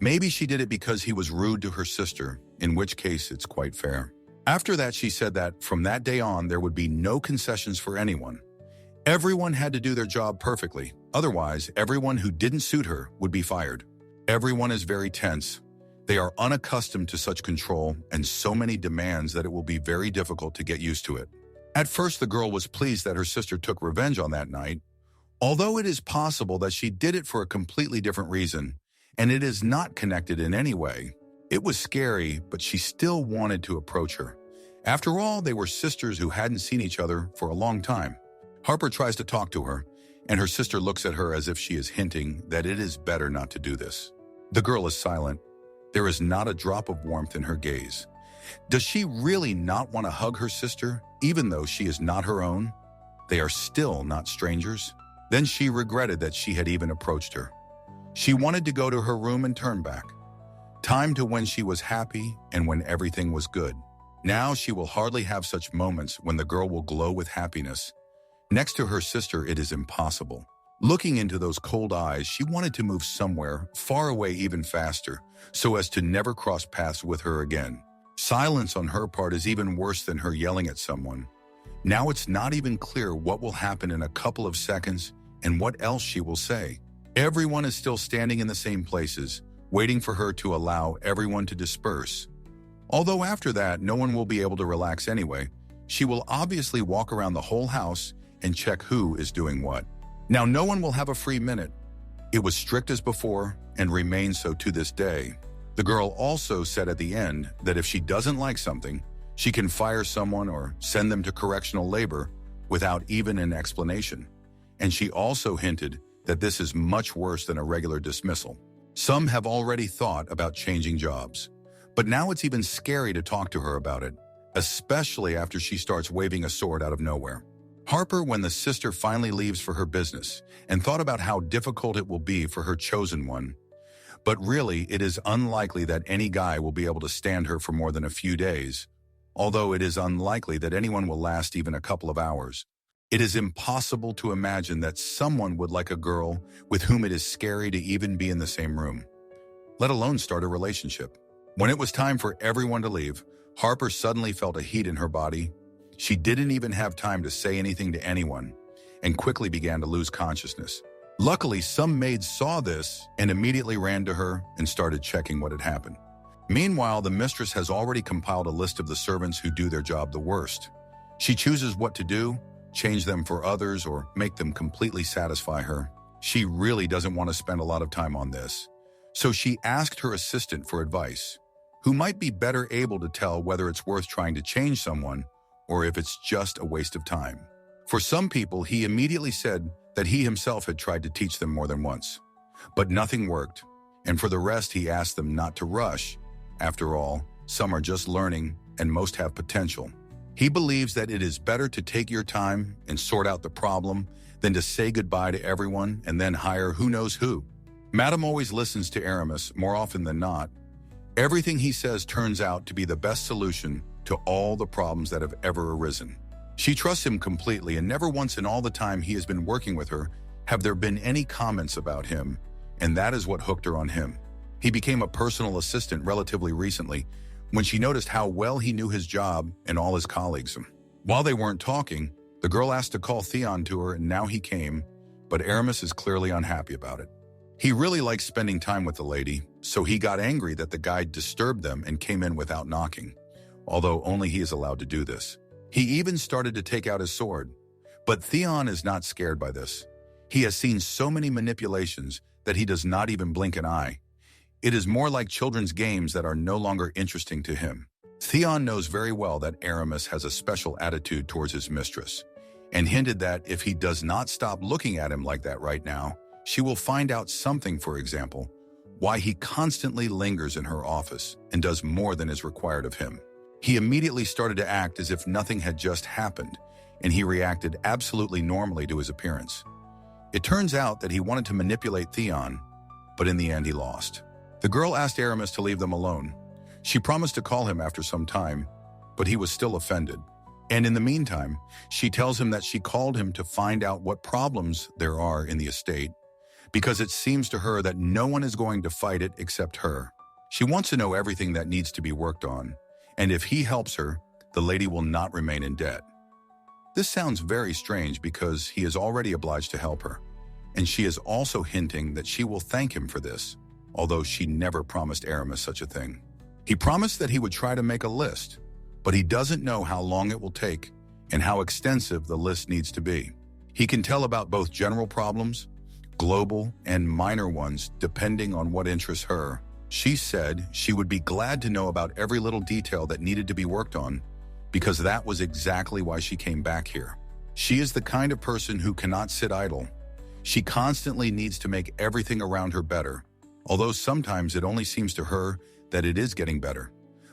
Maybe she did it because he was rude to her sister, in which case it's quite fair. After that, she said that from that day on, there would be no concessions for anyone. Everyone had to do their job perfectly. Otherwise, everyone who didn't suit her would be fired. Everyone is very tense. They are unaccustomed to such control and so many demands that it will be very difficult to get used to it. At first, the girl was pleased that her sister took revenge on that night, although it is possible that she did it for a completely different reason, and it is not connected in any way. It was scary, but she still wanted to approach her. After all, they were sisters who hadn't seen each other for a long time. Harper tries to talk to her, and her sister looks at her as if she is hinting that it is better not to do this. The girl is silent. There is not a drop of warmth in her gaze. Does she really not want to hug her sister, even though she is not her own? They are still not strangers. Then she regretted that she had even approached her. She wanted to go to her room and turn back. Time to when she was happy and when everything was good. Now she will hardly have such moments when the girl will glow with happiness. Next to her sister, it is impossible. Looking into those cold eyes, she wanted to move somewhere, far away even faster, so as to never cross paths with her again. Silence on her part is even worse than her yelling at someone. Now it's not even clear what will happen in a couple of seconds and what else she will say. Everyone is still standing in the same places, waiting for her to allow everyone to disperse. Although after that, no one will be able to relax anyway, she will obviously walk around the whole house and check who is doing what. Now no one will have a free minute. It was strict as before and remains so to this day. The girl also said at the end that if she doesn't like something, she can fire someone or send them to correctional labor without even an explanation. And she also hinted that this is much worse than a regular dismissal. Some have already thought about changing jobs, but now it's even scary to talk to her about it, especially after she starts waving a sword out of nowhere. Harper, when the sister finally leaves for her business, and thought about how difficult it will be for her chosen one. But really, it is unlikely that any guy will be able to stand her for more than a few days, although it is unlikely that anyone will last even a couple of hours. It is impossible to imagine that someone would like a girl with whom it is scary to even be in the same room, let alone start a relationship. When it was time for everyone to leave, Harper suddenly felt a heat in her body. She didn't even have time to say anything to anyone and quickly began to lose consciousness. Luckily, some maids saw this and immediately ran to her and started checking what had happened. Meanwhile, the mistress has already compiled a list of the servants who do their job the worst. She chooses what to do, change them for others, or make them completely satisfy her. She really doesn't want to spend a lot of time on this. So she asked her assistant for advice, who might be better able to tell whether it's worth trying to change someone or if it's just a waste of time. For some people, he immediately said that he himself had tried to teach them more than once, but nothing worked. And for the rest, he asked them not to rush. After all, some are just learning and most have potential. He believes that it is better to take your time and sort out the problem than to say goodbye to everyone and then hire who knows who. Madame always listens to Aramis more often than not. Everything he says turns out to be the best solution to all the problems that have ever arisen. She trusts him completely, and never once in all the time he has been working with her have there been any comments about him, and that is what hooked her on him. He became a personal assistant relatively recently when she noticed how well he knew his job and all his colleagues. While they weren't talking, the girl asked to call Theon to her, and now he came, but Aramis is clearly unhappy about it. He really likes spending time with the lady, so he got angry that the guy disturbed them and came in without knocking, although only he is allowed to do this. He even started to take out his sword, but Theon is not scared by this. He has seen so many manipulations that he does not even blink an eye. It is more like children's games that are no longer interesting to him. Theon knows very well that Aramis has a special attitude towards his mistress, and hinted that if he does not stop looking at him like that right now, she will find out something, for example, why he constantly lingers in her office and does more than is required of him. He immediately started to act as if nothing had just happened, and he reacted absolutely normally to his appearance. It turns out that he wanted to manipulate Theon, but in the end he lost. The girl asked Aramis to leave them alone. She promised to call him after some time, but he was still offended. And in the meantime, she tells him that she called him to find out what problems there are in the estate, because it seems to her that no one is going to fight it except her. She wants to know everything that needs to be worked on, and if he helps her, the lady will not remain in debt. This sounds very strange because he is already obliged to help her, and she is also hinting that she will thank him for this. although she never promised Aramis such a thing. He promised that he would try to make a list, but he doesn't know how long it will take and how extensive the list needs to be. He can tell about both general problems, global and minor ones, depending on what interests her. She said she would be glad to know about every little detail that needed to be worked on, because that was exactly why she came back here. She is the kind of person who cannot sit idle. She constantly needs to make everything around her better, although sometimes it only seems to her that it is getting better.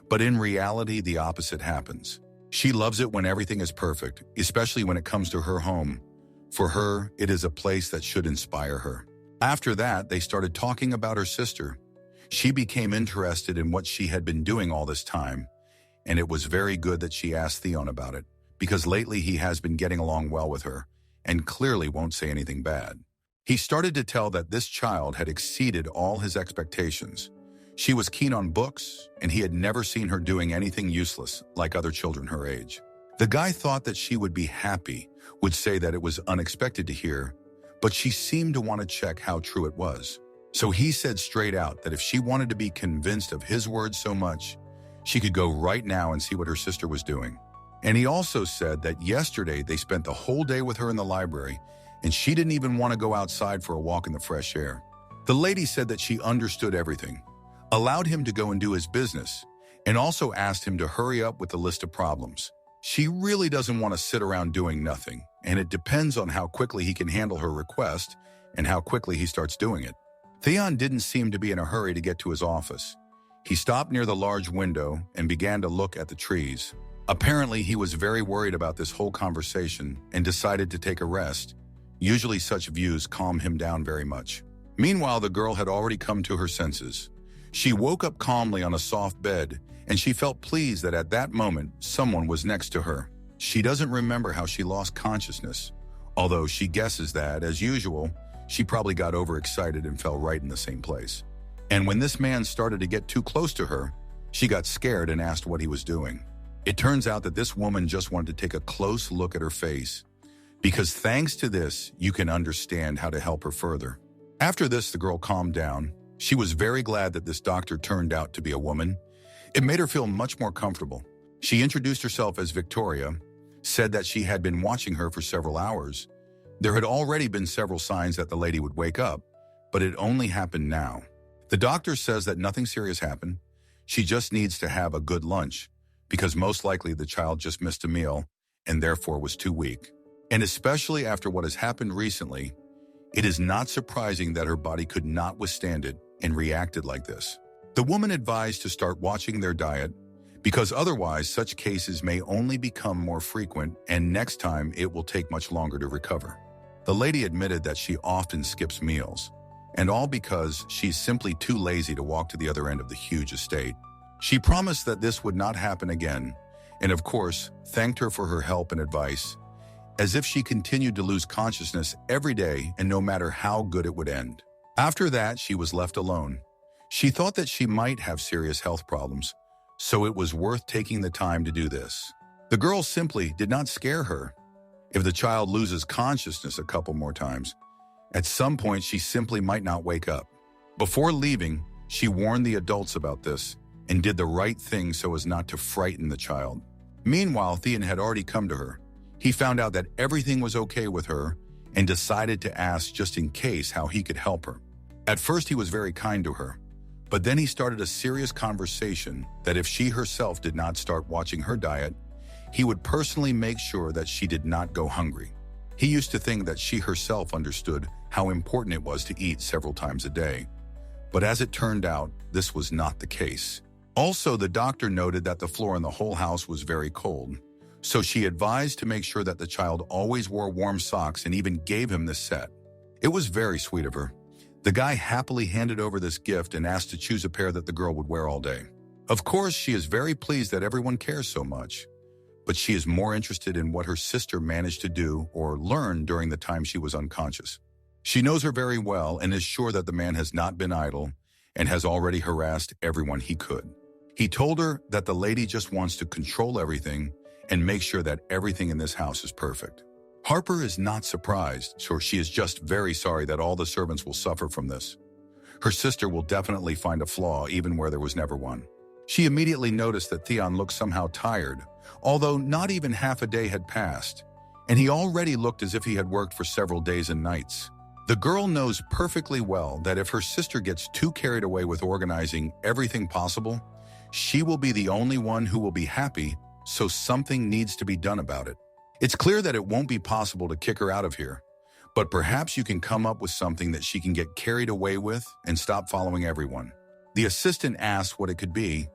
But in reality, the opposite happens. She loves it when everything is perfect, especially when it comes to her home. For her, it is a place that should inspire her. After that, they started talking about her sister. She became interested in what she had been doing all this time, and it was very good that she asked Theon about it, because lately he has been getting along well with her, and clearly won't say anything bad. He started to tell that this child had exceeded all his expectations. She was keen on books, and he had never seen her doing anything useless like other children her age. The guy thought that she would be happy, would say that it was unexpected to hear, but she seemed to want to check how true it was. So he said straight out that if she wanted to be convinced of his words so much, she could go right now and see what her sister was doing. And he also said that yesterday they spent the whole day with her in the library, and she didn't even want to go outside for a walk in the fresh air. The lady said that she understood everything, allowed him to go and do his business, and also asked him to hurry up with the list of problems. She really doesn't want to sit around doing nothing, and it depends on how quickly he can handle her request and how quickly he starts doing it. Theon didn't seem to be in a hurry to get to his office. He stopped near the large window and began to look at the trees. Apparently, he was very worried about this whole conversation and decided to take a rest. Usually such views calm him down very much. Meanwhile, the girl had already come to her senses. She woke up calmly on a soft bed, and she felt pleased that at that moment, someone was next to her. She doesn't remember how she lost consciousness, although she guesses that, as usual, she probably got overexcited and fell right in the same place. And when this man started to get too close to her, she got scared and asked what he was doing. It turns out that this woman just wanted to take a close look at her face, because thanks to this, you can understand how to help her further. After this, the girl calmed down. She was very glad that this doctor turned out to be a woman. It made her feel much more comfortable. She introduced herself as Victoria, said that she had been watching her for several hours. There had already been several signs that the lady would wake up, but it only happened now. The doctor says that nothing serious happened. She just needs to have a good lunch, because most likely the child just missed a meal and therefore was too weak. And especially after what has happened recently, it is not surprising that her body could not withstand it and reacted like this. The woman advised to start watching their diet, because otherwise such cases may only become more frequent, and next time it will take much longer to recover. The lady admitted that she often skips meals, and all because she's simply too lazy to walk to the other end of the huge estate. She promised that this would not happen again, and of course, thanked her for her help and advice, as if she continued to lose consciousness every day and no matter how good it would end. After that, she was left alone. She thought that she might have serious health problems, so it was worth taking the time to do this. The girl simply did not scare her. If the child loses consciousness a couple more times, at some point she simply might not wake up. Before leaving, she warned the adults about this and did the right thing so as not to frighten the child. Meanwhile, Theon had already come to her. He found out that everything was okay with her and decided to ask just in case how he could help her. At first, he was very kind to her, but then he started a serious conversation that if she herself did not start watching her diet, he would personally make sure that she did not go hungry. He used to think that she herself understood how important it was to eat several times a day. But as it turned out, this was not the case. Also, the doctor noted that the floor in the whole house was very cold, so she advised to make sure that the child always wore warm socks and even gave him this set. It was very sweet of her. The guy happily handed over this gift and asked to choose a pair that the girl would wear all day. Of course, she is very pleased that everyone cares so much, but she is more interested in what her sister managed to do or learn during the time she was unconscious. She knows her very well and is sure that the man has not been idle and has already harassed everyone he could. He told her that the lady just wants to control everything and make sure that everything in this house is perfect. Harper is not surprised, so she is just very sorry that all the servants will suffer from this. Her sister will definitely find a flaw even where there was never one. She immediately noticed that Theon looked somehow tired, although not even half a day had passed, and he already looked as if he had worked for several days and nights. The girl knows perfectly well that if her sister gets too carried away with organizing everything possible, she will be the only one who will be happy, so something needs to be done about it. It's clear that it won't be possible to kick her out of here, but perhaps you can come up with something that she can get carried away with and stop following everyone. The assistant asked what it could be,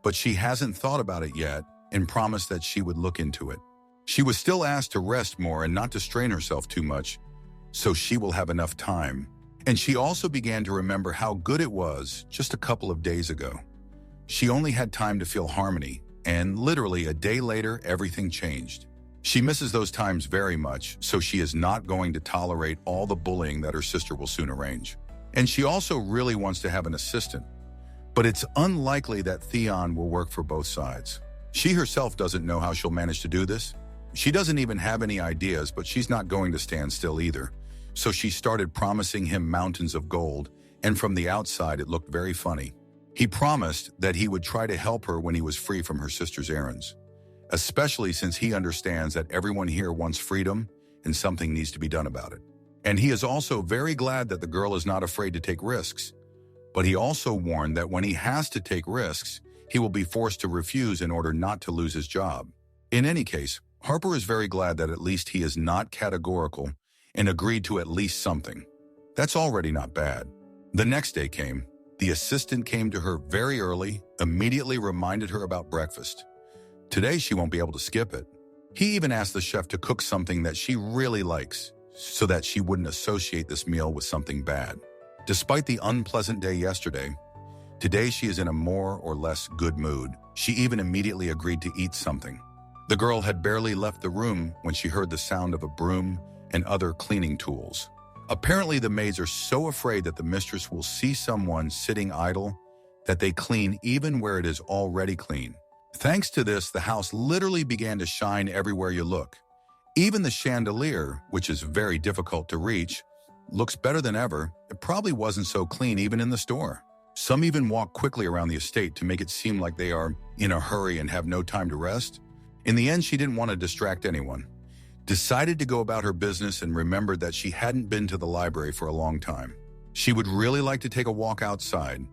but she hasn't thought about it yet and promised that she would look into it. She was still asked to rest more and not to strain herself too much, so she will have enough time. And she also began to remember how good it was just a couple of days ago. She only had time to feel harmony, and literally a day later, everything changed. She misses those times very much, so she is not going to tolerate all the bullying that her sister will soon arrange. And she also really wants to have an assistant, but it's unlikely that Theon will work for both sides. She herself doesn't know how she'll manage to do this. She doesn't even have any ideas, but she's not going to stand still either. So she started promising him mountains of gold, and from the outside it looked very funny. He promised that he would try to help her when he was free from her sister's errands, especially since he understands that everyone here wants freedom and something needs to be done about it. And he is also very glad that the girl is not afraid to take risks. But he also warned that when he has to take risks, he will be forced to refuse in order not to lose his job. In any case, Harper is very glad that at least he is not categorical and agreed to at least something. That's already not bad. The next day came. The assistant came to her very early, immediately reminded her about breakfast. Today she won't be able to skip it. He even asked the chef to cook something that she really likes, so that she wouldn't associate this meal with something bad. Despite the unpleasant day yesterday, today she is in a more or less good mood. She even immediately agreed to eat something. The girl had barely left the room when she heard the sound of a broom and other cleaning tools. Apparently, the maids are so afraid that the mistress will see someone sitting idle that they clean even where it is already clean. Thanks to this, the house literally began to shine everywhere you look. Even the chandelier, which is very difficult to reach, looks better than ever. It probably wasn't so clean even in the store. Some even walk quickly around the estate to make it seem like they are in a hurry and have no time to rest. In the end, she didn't want to distract anyone. Decided to go about her business and remembered that she hadn't been to the library for a long time. She would really like to take a walk outside,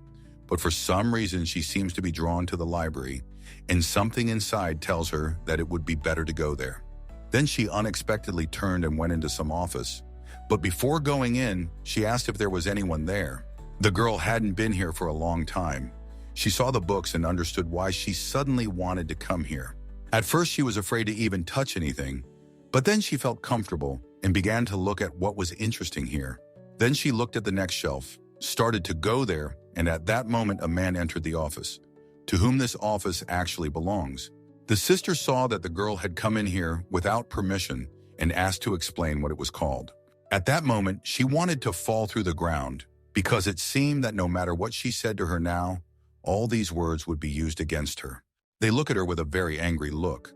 but for some reason she seems to be drawn to the library, and something inside tells her that it would be better to go there. Then she unexpectedly turned and went into some office, but before going in, she asked if there was anyone there. The girl hadn't been here for a long time. She saw the books and understood why she suddenly wanted to come here. At first she was afraid to even touch anything, but then she felt comfortable and began to look at what was interesting here. Then she looked at the next shelf, started to go there, and at that moment a man entered the office, to whom this office actually belongs. The sister saw that the girl had come in here without permission and asked to explain what it was called. At that moment, she wanted to fall through the ground because it seemed that no matter what she said to her now, all these words would be used against her. They look at her with a very angry look.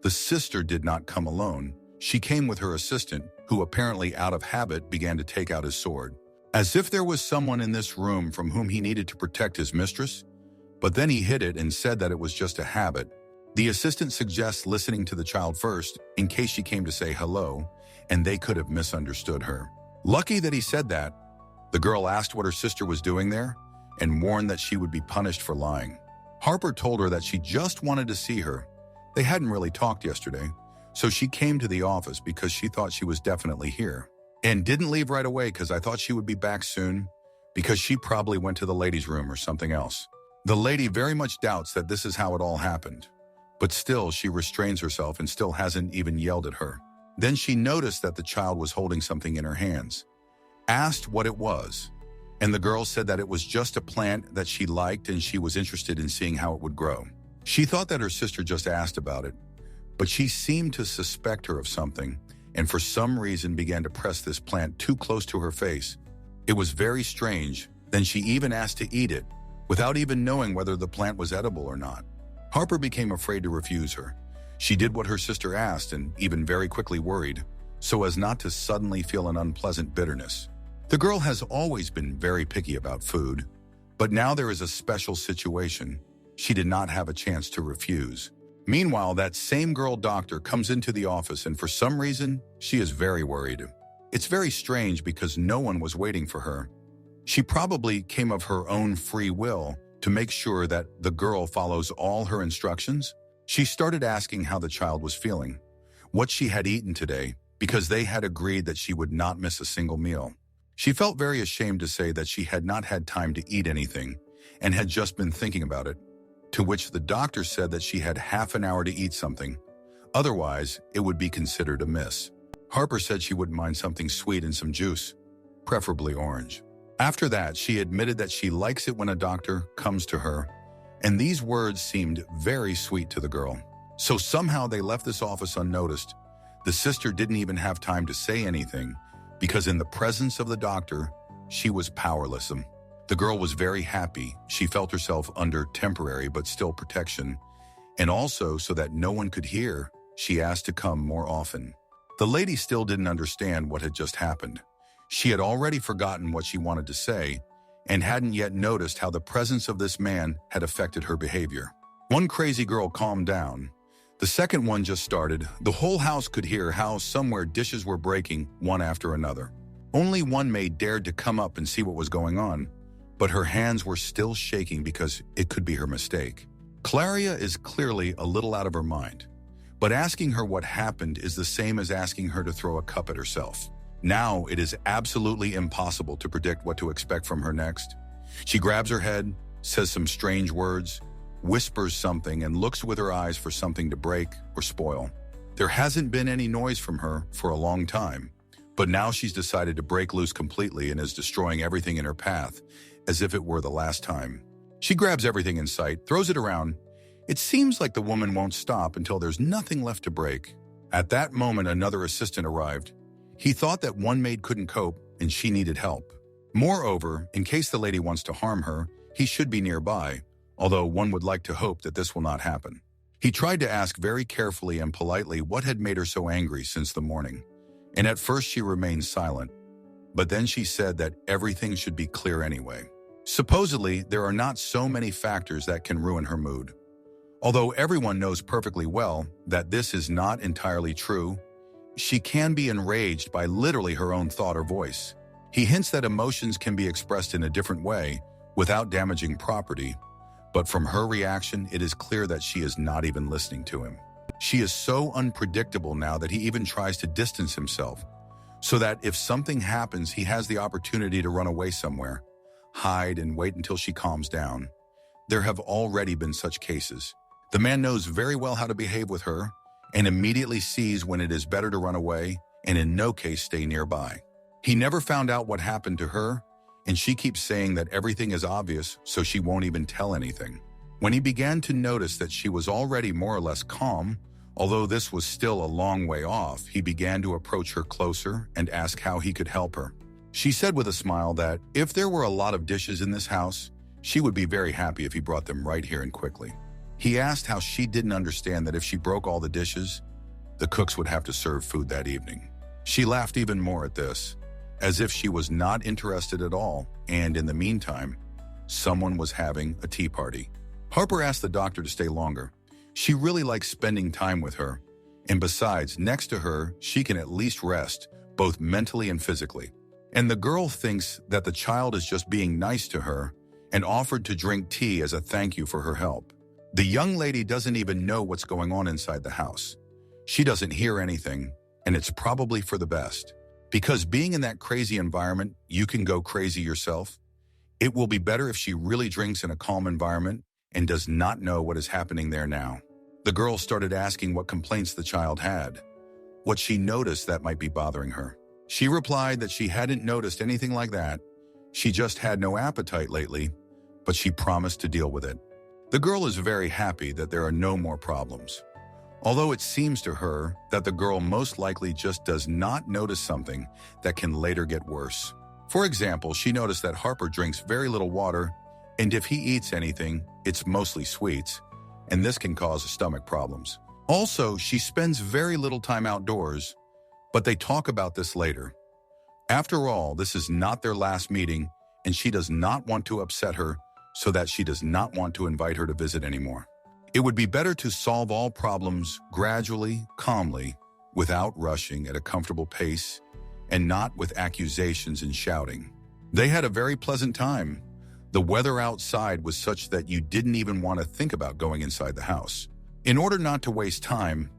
The sister did not come alone. She came with her assistant, who apparently out of habit began to take out his sword, as if there was someone in this room from whom he needed to protect his mistress. But then he hid it and said that it was just a habit. The assistant suggests listening to the child first, in case she came to say hello, and they could have misunderstood her. Lucky that he said that. The girl asked what her sister was doing there, and warned that she would be punished for lying. Harper told her that she just wanted to see her. They hadn't really talked yesterday, so she came to the office because she thought she was definitely here. And didn't leave right away because I thought she would be back soon, because she probably went to the ladies' room or something else. The lady very much doubts that this is how it all happened, but still she restrains herself and still hasn't even yelled at her. Then she noticed that the child was holding something in her hands, asked what it was, and the girl said that it was just a plant that she liked and she was interested in seeing how it would grow. She thought that her sister just asked about it, but she seemed to suspect her of something, and for some reason began to press this plant too close to her face. It was very strange. Then she even asked to eat it, without even knowing whether the plant was edible or not. Harper became afraid to refuse her. She did what her sister asked and even very quickly worried, so as not to suddenly feel an unpleasant bitterness. The girl has always been very picky about food, but now there is a special situation. She did not have a chance to refuse. Meanwhile, that same girl doctor comes into the office and for some reason, she is very worried. It's very strange because no one was waiting for her. She probably came of her own free will to make sure that the girl follows all her instructions. She started asking how the child was feeling, what she had eaten today, because they had agreed that she would not miss a single meal. She felt very ashamed to say that she had not had time to eat anything and had just been thinking about it, to which the doctor said that she had half an hour to eat something. Otherwise, it would be considered a miss. Harper said she wouldn't mind something sweet and some juice, preferably orange. After that, she admitted that she likes it when a doctor comes to her, and these words seemed very sweet to the girl. So somehow they left this office unnoticed. The sister didn't even have time to say anything, because in the presence of the doctor, she was powerless. The girl was very happy. She felt herself under temporary but still protection. And also, so that no one could hear, she asked to come more often. The lady still didn't understand what had just happened. She had already forgotten what she wanted to say and hadn't yet noticed how the presence of this man had affected her behavior. One crazy girl calmed down. The second one just started. The whole house could hear how somewhere dishes were breaking one after another. Only one maid dared to come up and see what was going on, but her hands were still shaking because it could be her mistake. Claria is clearly a little out of her mind, but asking her what happened is the same as asking her to throw a cup at herself. Now it is absolutely impossible to predict what to expect from her next. She grabs her head, says some strange words, whispers something, and looks with her eyes for something to break or spoil. There hasn't been any noise from her for a long time, but now she's decided to break loose completely and is destroying everything in her path, as if it were the last time. She grabs everything in sight, throws it around. It seems like the woman won't stop until there's nothing left to break. At that moment, another assistant arrived. He thought that one maid couldn't cope and she needed help. Moreover, in case the lady wants to harm her, he should be nearby, although one would like to hope that this will not happen. He tried to ask very carefully and politely what had made her so angry since the morning, and at first she remained silent, but then she said that everything should be clear anyway. Supposedly, there are not so many factors that can ruin her mood. Although everyone knows perfectly well that this is not entirely true, she can be enraged by literally her own thought or voice. He hints that emotions can be expressed in a different way without damaging property, but from her reaction, it is clear that she is not even listening to him. She is so unpredictable now that he even tries to distance himself, so that if something happens, he has the opportunity to run away somewhere, hide and wait until she calms down. There have already been such cases. The man knows very well how to behave with her and immediately sees when it is better to run away and in no case stay nearby. He never found out what happened to her, and she keeps saying that everything is obvious, so she won't even tell anything. When he began to notice that she was already more or less calm, although this was still a long way off, he began to approach her closer and ask how he could help her. She said with a smile that if there were a lot of dishes in this house, she would be very happy if he brought them right here and quickly. He asked how she didn't understand that if she broke all the dishes, the cooks would have to serve food that evening. She laughed even more at this, as if she was not interested at all, and in the meantime, someone was having a tea party. Harper asked the doctor to stay longer. She really likes spending time with her, and besides, next to her, she can at least rest, both mentally and physically. And the girl thinks that the child is just being nice to her and offered to drink tea as a thank you for her help. The young lady doesn't even know what's going on inside the house. She doesn't hear anything, and it's probably for the best. Because being in that crazy environment, you can go crazy yourself. It will be better if she really drinks in a calm environment and does not know what is happening there now. The girl started asking what complaints the child had, what she noticed that might be bothering her. She replied that she hadn't noticed anything like that. She just had no appetite lately, but she promised to deal with it. The girl is very happy that there are no more problems, although it seems to her that the girl most likely just does not notice something that can later get worse. For example, she noticed that Harper drinks very little water, and if he eats anything, it's mostly sweets, and this can cause stomach problems. Also, she spends very little time outdoors, but they talk about this later. After all, this is not their last meeting, and she does not want to upset her, so that she does not want to invite her to visit anymore. It would be better to solve all problems gradually, calmly, without rushing at a comfortable pace, and not with accusations and shouting. They had a very pleasant time. The weather outside was such that you didn't even want to think about going inside the house. In order not to waste time,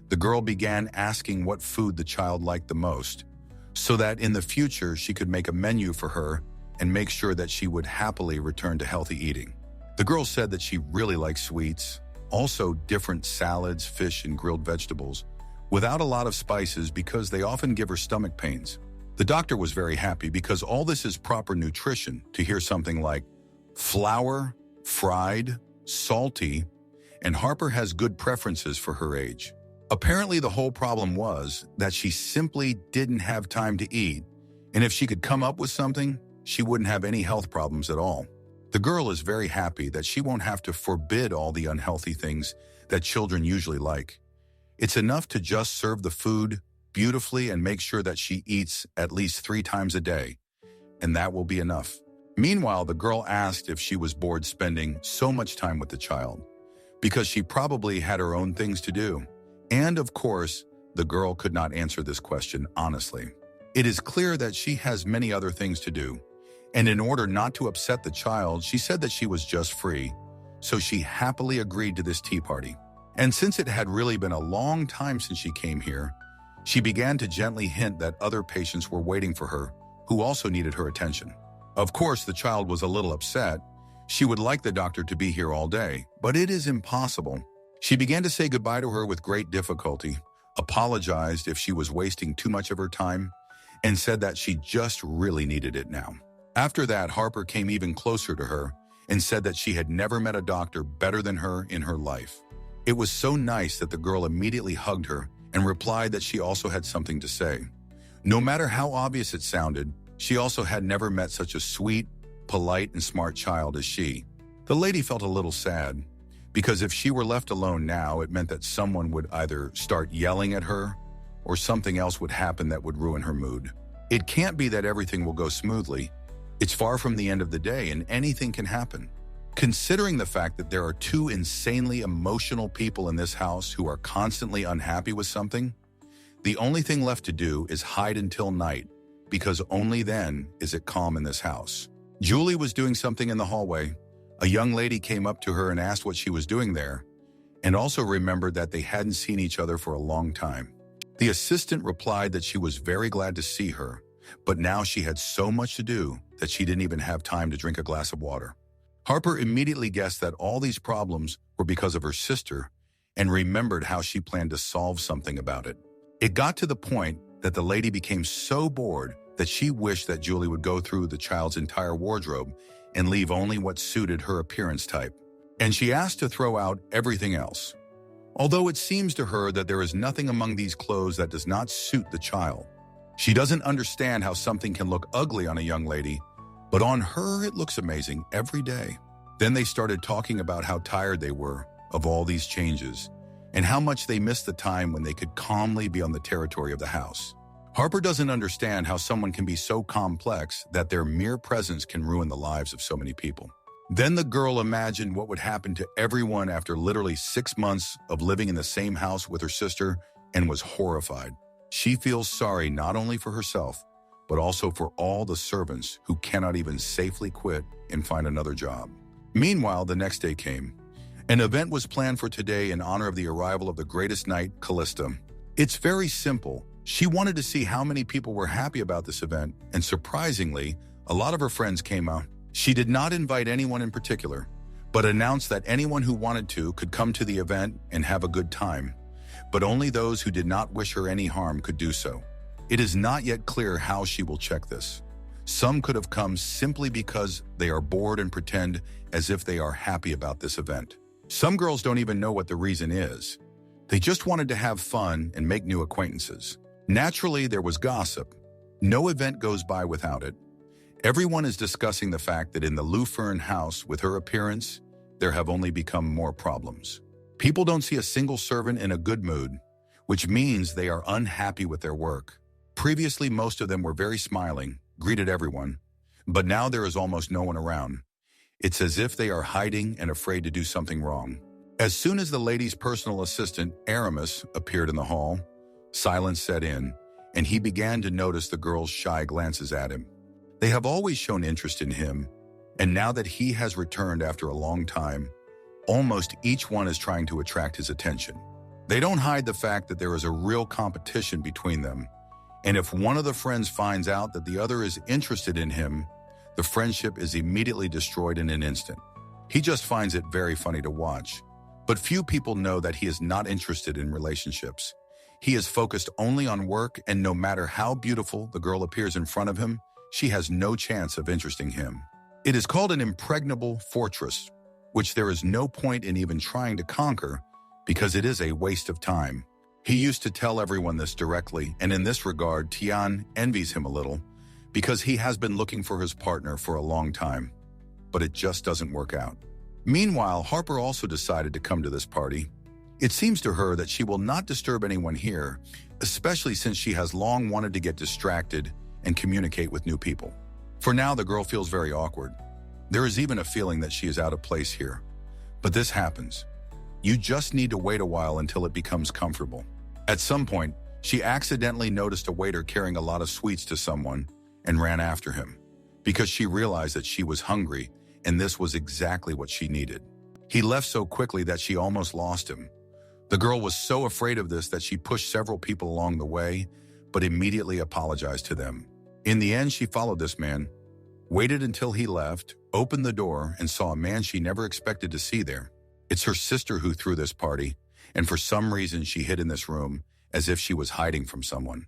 the girl began asking what food the child liked the most, so that in the future she could make a menu for her and make sure that she would happily return to healthy eating. The girl said that she really likes sweets, also different salads, fish, and grilled vegetables, without a lot of spices because they often give her stomach pains. The doctor was very happy because all this is proper nutrition to hear something like flour, fried, salty, and Harper has good preferences for her age. Apparently the whole problem was that she simply didn't have time to eat, and if she could come up with something, she wouldn't have any health problems at all. The girl is very happy that she won't have to forbid all the unhealthy things that children usually like. It's enough to just serve the food beautifully and make sure that she eats at least 3 times a day, and that will be enough. Meanwhile, the girl asked if she was bored spending so much time with the child, because she probably had her own things to do. And of course, the girl could not answer this question honestly. It is clear that she has many other things to do, and in order not to upset the child, she said that she was just free, so she happily agreed to this tea party. And since it had really been a long time since she came here, she began to gently hint that other patients were waiting for her, who also needed her attention. Of course, the child was a little upset. She would like the doctor to be here all day, but it is impossible. She began to say goodbye to her with great difficulty, apologized if she was wasting too much of her time, and said that she just really needed it now. After that, Harper came even closer to her and said that she had never met a doctor better than her in her life. It was so nice that the girl immediately hugged her and replied that she also had something to say. No matter how obvious it sounded, she also had never met such a sweet, polite, and smart child as she. The lady felt a little sad, because if she were left alone now, it meant that someone would either start yelling at her or something else would happen that would ruin her mood. It can't be that everything will go smoothly. It's far from the end of the day and anything can happen. Considering the fact that there are 2 insanely emotional people in this house who are constantly unhappy with something, the only thing left to do is hide until night, because only then is it calm in this house. Julie was doing something in the hallway. A young lady came up to her and asked what she was doing there, and also remembered that they hadn't seen each other for a long time. The assistant replied that she was very glad to see her, but now she had so much to do that she didn't even have time to drink a glass of water. Harper immediately guessed that all these problems were because of her sister and remembered how she planned to solve something about it. It got to the point that the lady became so bored that she wished that Julie would go through the child's entire wardrobe and leave only what suited her appearance type. And she asked to throw out everything else. Although it seems to her that there is nothing among these clothes that does not suit the child. She doesn't understand how something can look ugly on a young lady, but on her it looks amazing every day. Then they started talking about how tired they were of all these changes and how much they missed the time when they could calmly be on the territory of the house. Harper doesn't understand how someone can be so complex that their mere presence can ruin the lives of so many people. Then the girl imagined what would happen to everyone after literally 6 months of living in the same house with her sister and was horrified. She feels sorry not only for herself, but also for all the servants who cannot even safely quit and find another job. Meanwhile, the next day came. An event was planned for today in honor of the arrival of the greatest knight, Callista. It's very simple. She wanted to see how many people were happy about this event, and surprisingly, a lot of her friends came out. She did not invite anyone in particular, but announced that anyone who wanted to could come to the event and have a good time, but only those who did not wish her any harm could do so. It is not yet clear how she will check this. Some could have come simply because they are bored and pretend as if they are happy about this event. Some girls don't even know what the reason is. They just wanted to have fun and make new acquaintances. Naturally, there was gossip. No event goes by without it. Everyone is discussing the fact that in the Lufern house, with her appearance, there have only become more problems. People don't see a single servant in a good mood, which means they are unhappy with their work. Previously, most of them were very smiling, greeted everyone, but now there is almost no one around. It's as if they are hiding and afraid to do something wrong. As soon as the lady's personal assistant, Aramis, appeared in the hall, silence set in, and he began to notice the girls' shy glances at him. They have always shown interest in him, and now that he has returned after a long time, almost each one is trying to attract his attention. They don't hide the fact that there is a real competition between them, and if one of the friends finds out that the other is interested in him, the friendship is immediately destroyed in an instant. He just finds it very funny to watch. But few people know that he is not interested in relationships. He is focused only on work, and no matter how beautiful the girl appears in front of him, she has no chance of interesting him. It is called an impregnable fortress, which there is no point in even trying to conquer because it is a waste of time. He used to tell everyone this directly, and in this regard, Theon envies him a little because he has been looking for his partner for a long time, but it just doesn't work out. Meanwhile, Harper also decided to come to this party. It seems to her that she will not disturb anyone here, especially since she has long wanted to get distracted and communicate with new people. For now, the girl feels very awkward. There is even a feeling that she is out of place here. But this happens. You just need to wait a while until it becomes comfortable. At some point, she accidentally noticed a waiter carrying a lot of sweets to someone and ran after him because she realized that she was hungry, and this was exactly what she needed. He left so quickly that she almost lost him. The girl was so afraid of this that she pushed several people along the way, but immediately apologized to them. In the end, she followed this man, waited until he left, opened the door, and saw a man she never expected to see there. It's her sister who threw this party, and for some reason she hid in this room as if she was hiding from someone.